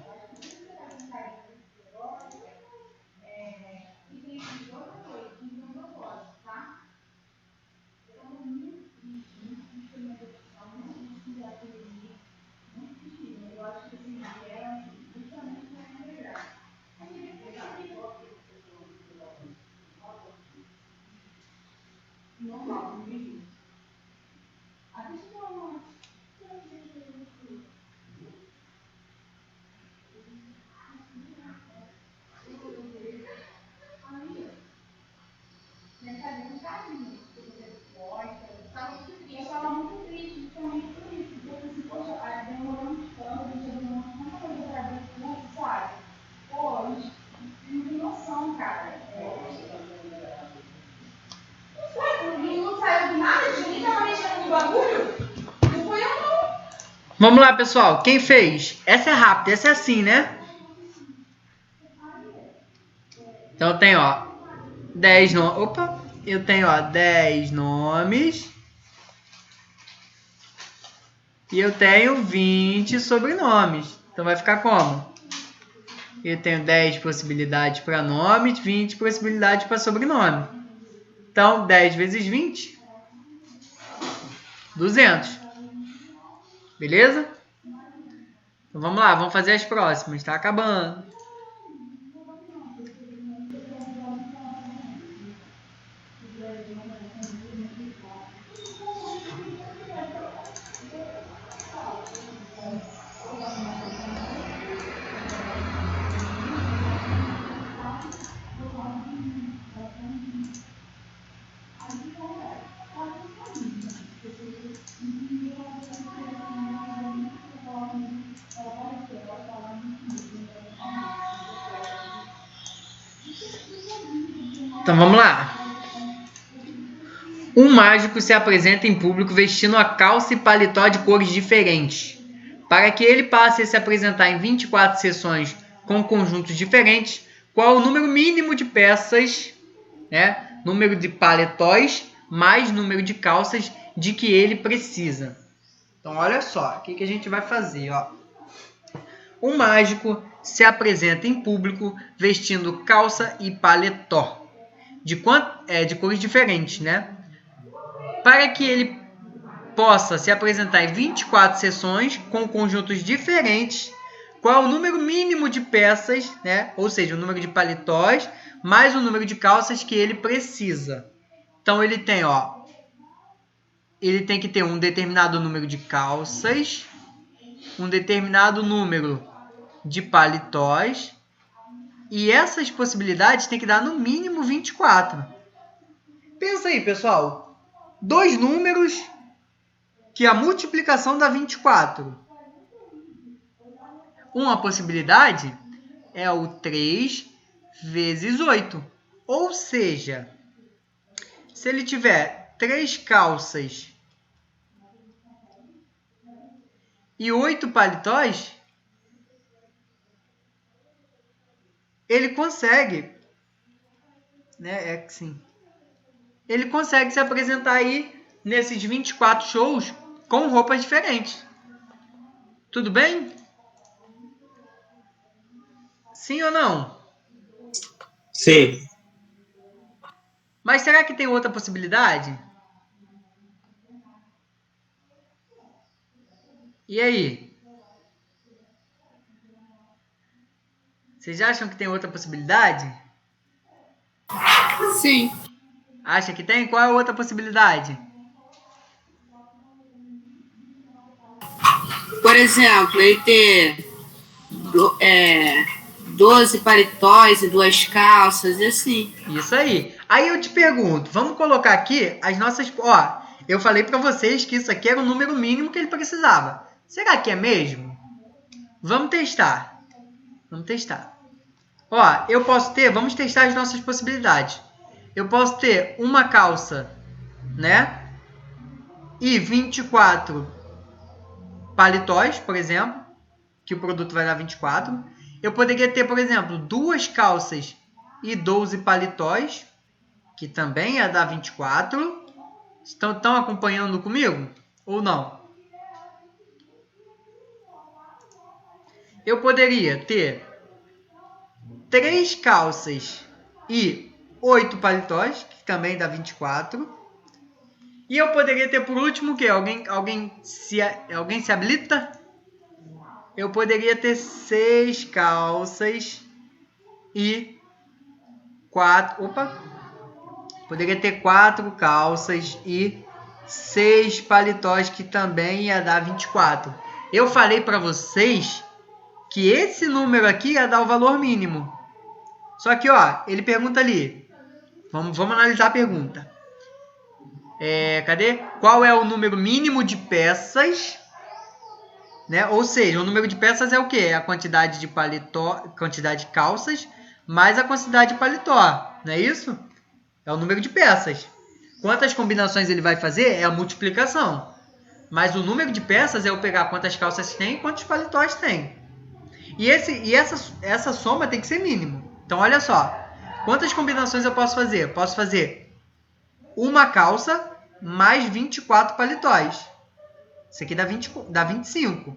Vamos lá, pessoal. Quem fez? Essa é rápida, essa é assim, né? Então tem, ó, 10 nomes. Opa! Eu tenho, ó, 10 nomes. E eu tenho 20 sobrenomes. Então vai ficar como? Eu tenho 10 possibilidades para nome, 20 possibilidades para sobrenome. Então, 10 vezes 20, 200. Beleza? Então vamos lá, vamos fazer as próximas. Está acabando. Então vamos lá. Um mágico se apresenta em público vestindo a calça e paletó de cores diferentes. Para que ele passe a se apresentar em 24 sessões com conjuntos diferentes, qual o número mínimo de peças, né? Número de paletóis mais número de calças de que ele precisa. Então olha só, o que a gente vai fazer, ó. Um mágico se apresenta em público vestindo calça e paletó de cores diferentes, né? Para que ele possa se apresentar em 24 sessões com conjuntos diferentes, qual é o número mínimo de peças, né? Ou seja, o número de paletós mais o número de calças que ele precisa. Então ele tem, ó, ele tem que ter um determinado número de calças, um determinado número de paletós, e essas possibilidades tem que dar no mínimo 24. Pensa aí, pessoal. 2 números que a multiplicação dá 24. Uma possibilidade é o 3 vezes 8. Ou seja, se ele tiver 3 calças e 8 paletós, ele consegue, né? É que sim. Ele consegue se apresentar aí nesses 24 shows com roupas diferentes. Tudo bem? Sim ou não? Sim. Mas será que tem outra possibilidade? E aí? Vocês acham que tem outra possibilidade? Sim. Acha que tem? Qual é a outra possibilidade? Por exemplo, ele ter 12 paletós e 2 calças, e assim. Isso aí. Aí eu te pergunto, vamos colocar aqui as nossas... Ó, eu falei para vocês que isso aqui era o número mínimo que ele precisava. Será que é mesmo? Vamos testar. Vamos testar. Ó, eu posso ter... Vamos testar as nossas possibilidades. Eu posso ter uma calça, né? E 24 paletós, por exemplo, que o produto vai dar 24. Eu poderia ter, por exemplo, 2 calças e 12 paletós, que também ia dar 24. Estão acompanhando comigo? Ou não? Eu poderia ter 3 calças e 8 paletós, que também dá 24. E eu poderia ter, por último, o quê? Alguém se habilita? Eu poderia ter 6 calças e 4... Opa! Poderia ter 4 calças e 6 paletós, que também ia dar 24. Eu falei para vocês que esse número aqui ia dar o valor mínimo. Só que, ó, ele pergunta ali. Vamos analisar a pergunta. Cadê? Qual é o número mínimo de peças? Né? Ou seja, o número de peças é o quê? É a quantidade de paletó, quantidade de calças, mais a quantidade de paletó. Não é isso? É o número de peças. Quantas combinações ele vai fazer é a multiplicação. Mas o número de peças é eu pegar quantas calças tem e quantos paletós tem. E essa soma tem que ser mínimo. Então, olha só. Quantas combinações eu posso fazer? Posso fazer uma calça mais 24 paletós. Isso aqui dá 25.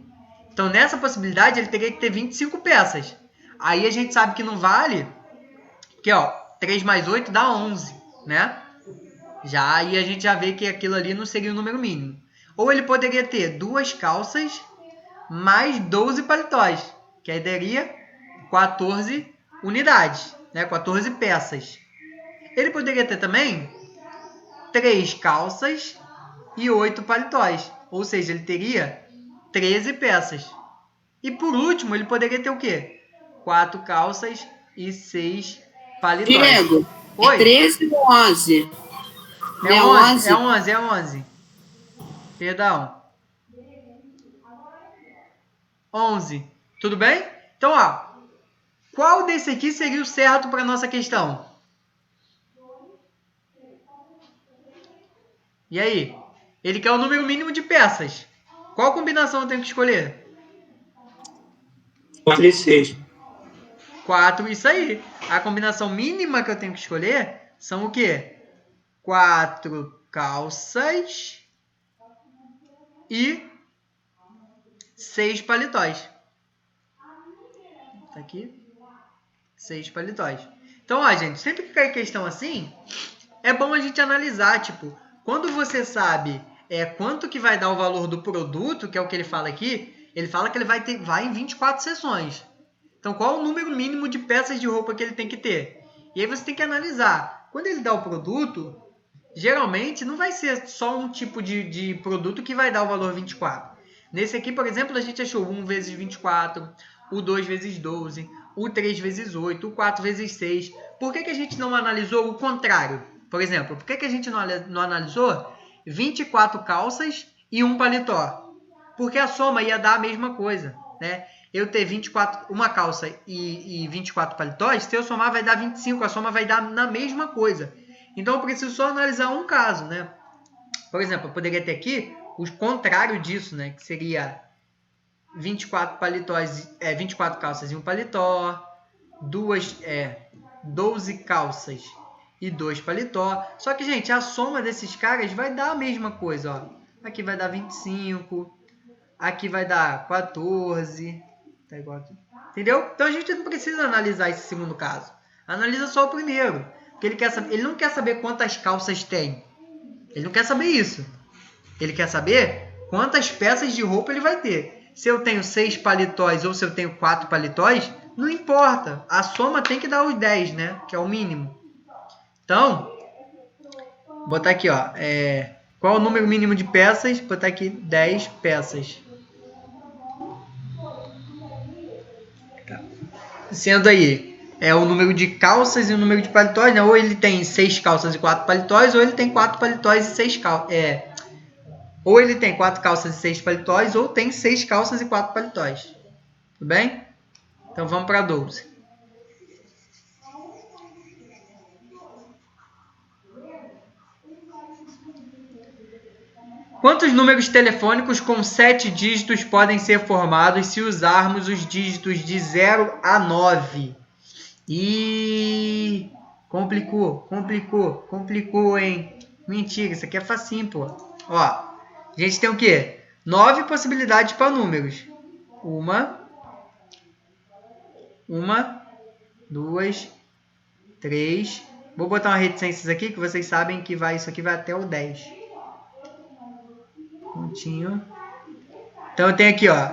Então, nessa possibilidade, ele teria que ter 25 peças. Aí a gente sabe que não vale, porque ó, 3 mais 8 dá 11, né? Aí a gente já vê que aquilo ali não seria o número mínimo. Ou ele poderia ter 2 calças mais 12 paletós, que aí daria 14 unidades, né? 14 peças. Ele poderia ter também 3 calças e 8 paletós, ou seja, ele teria 13 peças. E por último, ele poderia ter o quê? 4 calças e 6 paletós. Diego, Oi? 13 ou 11? É 11, é 11, é 11. Perdão. 11. Tudo bem? Então, ó, qual desse aqui seria o certo para a nossa questão? E aí? Ele quer o número mínimo de peças. Qual combinação eu tenho que escolher? 4 e 6. 4, isso aí. A combinação mínima que eu tenho que escolher são o quê? 4 calças e 6 paletós. Tá aqui. 6 paletós. Então, ó, gente, sempre que cai questão assim, é bom a gente analisar, tipo, quando você sabe quanto que vai dar o valor do produto, que é o que ele fala aqui, ele fala que ele vai em 24 sessões. Então, qual é o número mínimo de peças de roupa que ele tem que ter? E aí você tem que analisar. Quando ele dá o produto, geralmente não vai ser só um tipo de produto que vai dar o valor 24. Nesse aqui, por exemplo, a gente achou 1 vezes 24, o 2 vezes 12, o 3 vezes 8, o 4 vezes 6. Por que a gente não analisou o contrário? Por exemplo, por que a gente não analisou 24 calças e um paletó? Porque a soma ia dar a mesma coisa, né? Eu ter 24, uma calça e 24 paletós, se eu somar vai dar 25, a soma vai dar na mesma coisa. Então eu preciso só analisar um caso, né? Por exemplo, eu poderia ter aqui o contrário disso, né? Que seria 24 paletós, 24 calças e um paletó, 12 calças e 2 paletó. Só que, gente, a soma desses caras vai dar a mesma coisa, ó. Aqui vai dar 25, aqui vai dar 14, tá igual aqui. Entendeu? Então a gente não precisa analisar esse segundo caso. Analisa só o primeiro. Porque ele não quer saber quantas calças tem. Ele não quer saber isso. Ele quer saber quantas peças de roupa ele vai ter. Se eu tenho 6 paletós ou se eu tenho 4 paletós, não importa. A soma tem que dar os 10, né? Que é o mínimo. Então, vou botar aqui, ó. Qual é o número mínimo de peças? Vou botar aqui 10 peças. Tá. Sendo aí, o número de calças e o número de paletós, né? Ou ele tem 6 calças e 4 paletós, ou ele tem 4 paletós e 6 calças. Ou ele tem 4 calças e 6 paletós, ou tem 6 calças e 4 paletós. Tudo bem? Então vamos para 12. Quantos números telefônicos com 7 dígitos podem ser formados se usarmos os dígitos de 0 a 9? Ih, complicou, hein? Mentira, isso aqui é facinho, pô. Ó, a gente tem o quê? 9 possibilidades para números. Uma, 2, 3. Vou botar uma reticências aqui, que vocês sabem que isso aqui vai até o 10. Pontinho. Então eu tenho aqui, ó,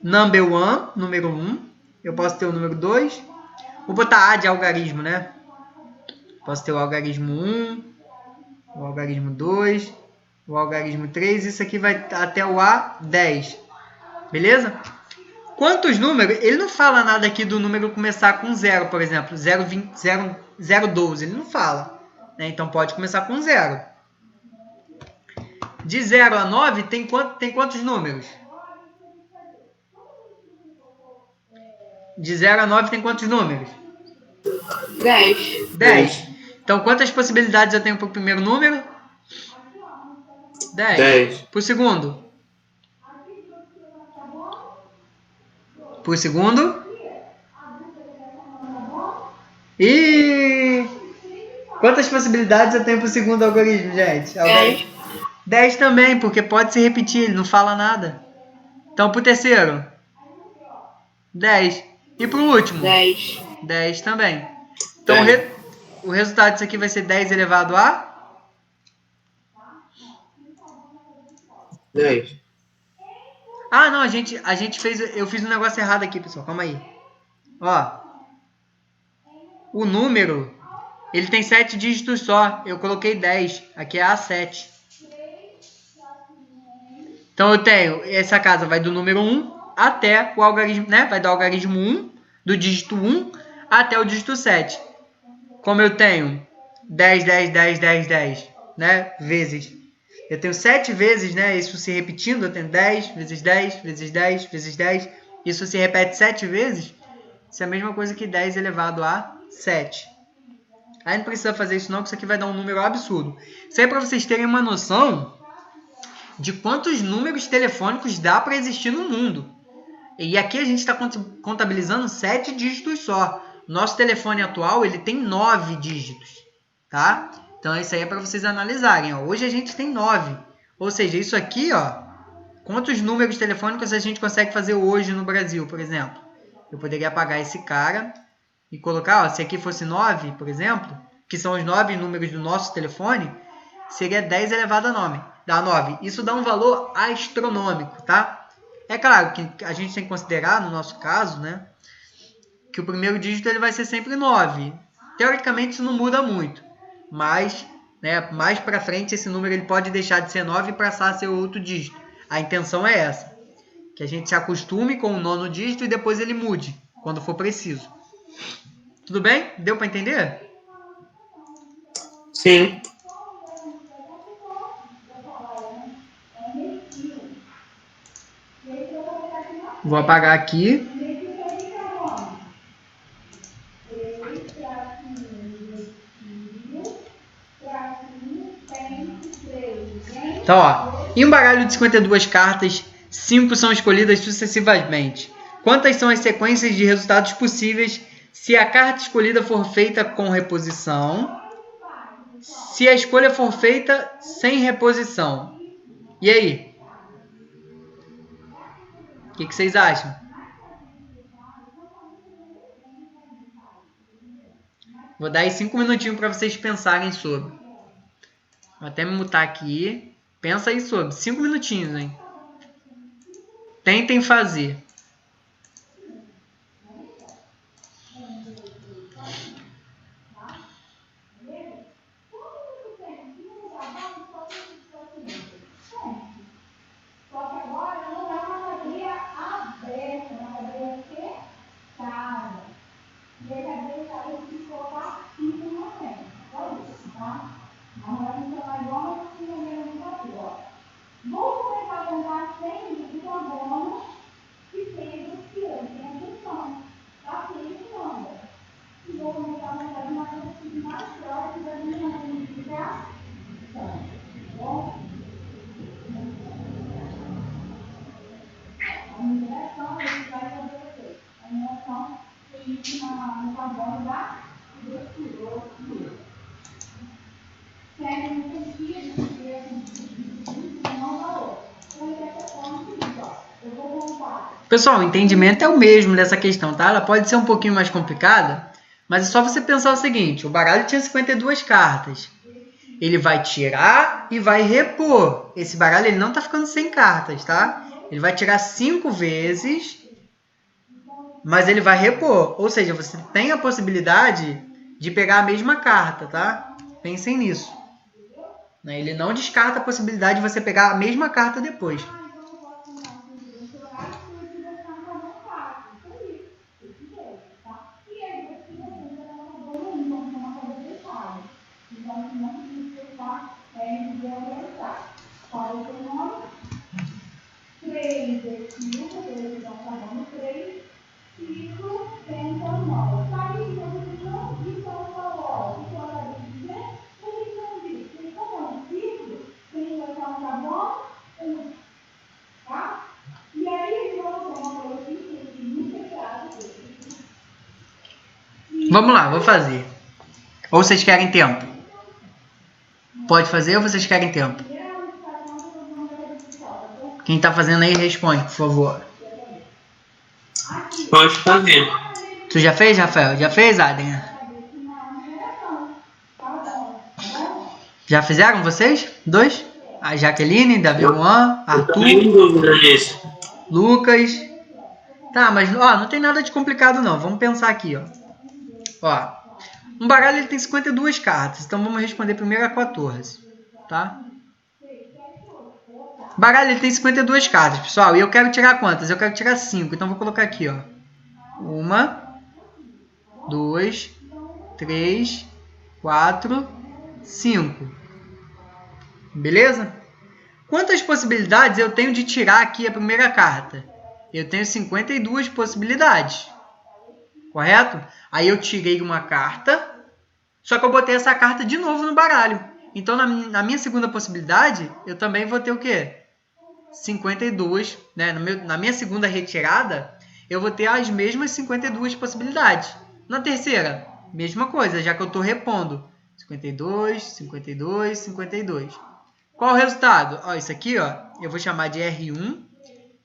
number 1, número 1. Eu posso ter o número 2. Vou botar A de algarismo, né? Posso ter o algarismo 1, o algarismo 2, o algarismo 3. Isso aqui vai até o A10. Beleza? Quantos números? Ele não fala nada aqui do número começar com 0, por exemplo. 0,12. Ele não fala. Né? Então pode começar com 0. De 0 a 9 tem quantos números? De 0 a 9 tem quantos números? 10. Então, quantas possibilidades eu tenho para o primeiro número? 10. Para o segundo? E quantas possibilidades eu tenho para o segundo algoritmo, gente? 10 também, porque pode se repetir, ele não fala nada. Então, para o terceiro? 10. E para o último? 10 também. Então, o resultado disso aqui vai ser 10 elevado a? 10. Ah, não, eu fiz um negócio errado aqui, pessoal. Calma aí. Ó. O número, ele tem 7 dígitos só. Eu coloquei 10. Aqui é A7. Então, eu tenho, essa casa vai do número 1 até o algarismo, né? Vai do algarismo 1, do dígito 1 até o dígito 7. Como eu tenho 10, né? Vezes. Eu tenho 7 vezes, né? Isso se repetindo, eu tenho 10 vezes 10, vezes 10, vezes 10. Isso se repete 7 vezes. Isso é a mesma coisa que 10 elevado a 7. Aí não precisa fazer isso não, que isso aqui vai dar um número absurdo. Isso aí é para vocês terem uma noção de quantos números telefônicos dá para existir no mundo. E aqui a gente está contabilizando 7 dígitos só. Nosso telefone atual ele tem 9 dígitos. Tá? Então isso aí é para vocês analisarem. Ó. Hoje a gente tem 9. Ou seja, isso aqui, ó, quantos números telefônicos a gente consegue fazer hoje no Brasil, por exemplo? Eu poderia apagar esse cara e colocar, ó, se aqui fosse 9, por exemplo, que são os 9 números do nosso telefone, seria 10 elevado a 9. Isso dá um valor astronômico, tá? É claro que a gente tem que considerar, no nosso caso, né, que o primeiro dígito ele vai ser sempre 9. Teoricamente isso não muda muito, mas, né, mais para frente esse número ele pode deixar de ser 9 e passar a ser outro dígito. A intenção é essa, que a gente se acostume com o 9º dígito e depois ele mude, quando for preciso. Tudo bem? Deu para entender? Sim. Vou apagar aqui. Então, ó, em um baralho de 52 cartas, 5 são escolhidas sucessivamente. Quantas são as sequências de resultados possíveis Se a carta escolhida for feita com reposição. Se a escolha for feita sem reposição. E aí? O que vocês acham? Vou dar aí 5 minutinhos para vocês pensarem sobre. Vou até me mutar aqui. Pensa aí sobre. 5 minutinhos, hein? Tentem fazer. Pessoal, o entendimento é o mesmo dessa questão, tá? Ela pode ser um pouquinho mais complicada, mas é só você pensar o seguinte. O baralho tinha 52 cartas. Ele vai tirar e vai repor. Esse baralho ele não está ficando sem cartas, tá? Ele vai tirar 5 vezes, mas ele vai repor. Ou seja, você tem a possibilidade de pegar a mesma carta, tá? Pensem nisso. Ele não descarta a possibilidade de você pegar a mesma carta depois. Vamos lá, vou fazer. Ou vocês querem tempo? Pode fazer ou vocês querem tempo? Quem está fazendo aí, responde, por favor. Pode fazer. Tu já fez, Rafael? Já fez, Adrian? Já fizeram vocês? 2? A Jaqueline, Davi Juan, Arthur, Tenho dúvida nisso. Lucas. Tá, mas ó, não tem nada de complicado não. Vamos pensar aqui, ó. Um baralho ele tem 52 cartas, então vamos responder primeiro a 14, tá? O baralho ele tem 52 cartas, pessoal, e eu quero tirar quantas? Eu quero tirar 5, então vou colocar aqui, ó. 1, 2, 3, 4, 5. Beleza? Quantas possibilidades eu tenho de tirar aqui a primeira carta? Eu tenho 52 possibilidades. Correto? Aí eu tirei uma carta, só que eu botei essa carta de novo no baralho. Então, na minha segunda possibilidade, eu também vou ter o quê? 52, né? Na minha segunda retirada, eu vou ter as mesmas 52 possibilidades. Na terceira, mesma coisa, já que eu estou repondo. 52, 52, 52. Qual o resultado? Ó, isso aqui, ó, eu vou chamar de R1,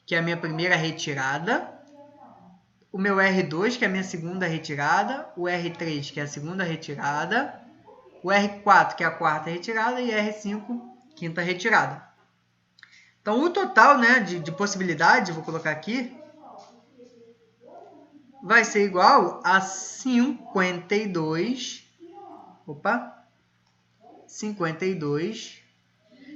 que é a minha primeira retirada. O meu R2, que é a minha segunda retirada. O R3, que é a segunda retirada. O R4, que é a quarta retirada. E R5, quinta retirada. Então, o total, né, de possibilidades, vou colocar aqui, vai ser igual a 52. Opa! 52.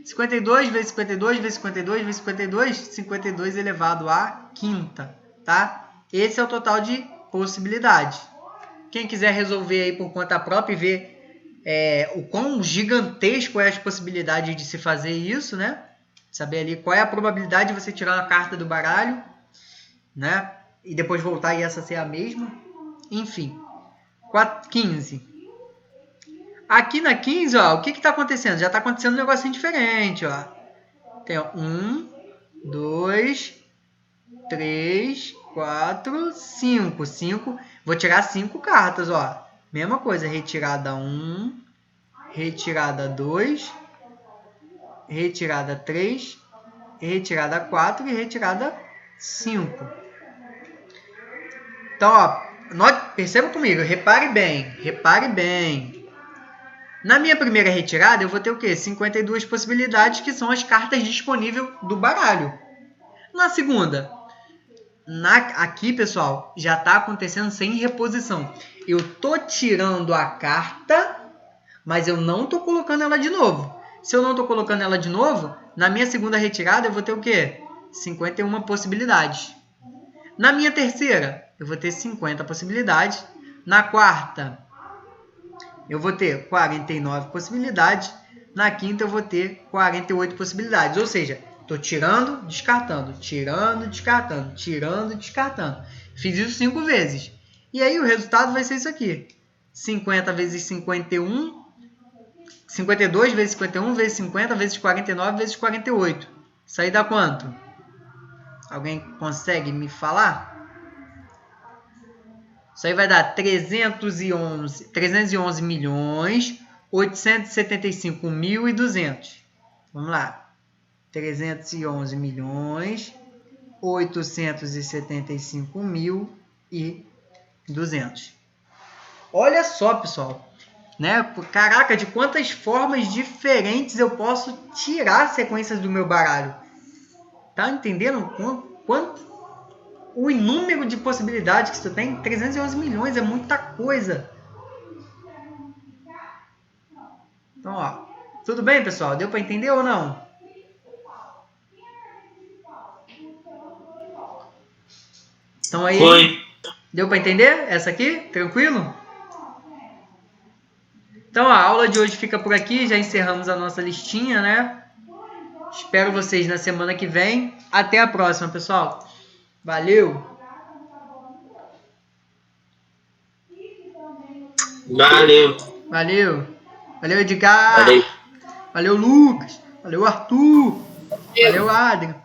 52 vezes 52 vezes 52 vezes 52. 52 elevado à quinta, tá? Esse é o total de possibilidades. Quem quiser resolver aí por conta própria e ver o quão gigantesco é as possibilidades de se fazer isso, né? Saber ali qual é a probabilidade de você tirar uma carta do baralho, né? E depois voltar e essa ser a mesma. Enfim. 15. Aqui na 15, ó, o que está acontecendo? Já está acontecendo um negocinho diferente, ó. Tem 1, 2, 3, 4, 5. 5. Vou tirar 5 cartas, ó. Mesma coisa, retirada 1, retirada 2, retirada 3, retirada 4 e retirada 5. Então, ó, perceba comigo, repare bem. Na minha primeira retirada, eu vou ter o quê? 52 possibilidades, que são as cartas disponíveis do baralho. Na segunda, aqui, pessoal, já está acontecendo sem reposição. Eu tô tirando a carta, mas eu não tô colocando ela de novo. Se eu não tô colocando ela de novo, na minha segunda retirada eu vou ter o quê? 51 possibilidades. Na minha terceira, eu vou ter 50 possibilidades. Na quarta, eu vou ter 49 possibilidades. Na quinta, eu vou ter 48 possibilidades. Ou seja, estou tirando, descartando, tirando, descartando, tirando, descartando. Fiz isso 5 vezes. E aí o resultado vai ser isso aqui. 50 vezes 51, 52 vezes 51 vezes 50 vezes 49 vezes 48. Isso aí dá quanto? Alguém consegue me falar? Isso aí vai dar 311 milhões 875.200. Vamos lá. 311 milhões 875.200. Olha só, pessoal. Né? Caraca, de quantas formas diferentes eu posso tirar sequências do meu baralho. Tá entendendo quanto? O número de possibilidades que você tem, 311 milhões, é muita coisa. Então, ó, tudo bem, pessoal? Deu para entender ou não? Então aí, Foi. Deu para entender essa aqui? Tranquilo? Então a aula de hoje fica por aqui, já encerramos a nossa listinha, né? Espero vocês na semana que vem. Até a próxima, pessoal. Valeu! Valeu. Valeu! Valeu, Edgar! Valeu. Valeu, Lucas! Valeu, Arthur! Valeu, Adrien!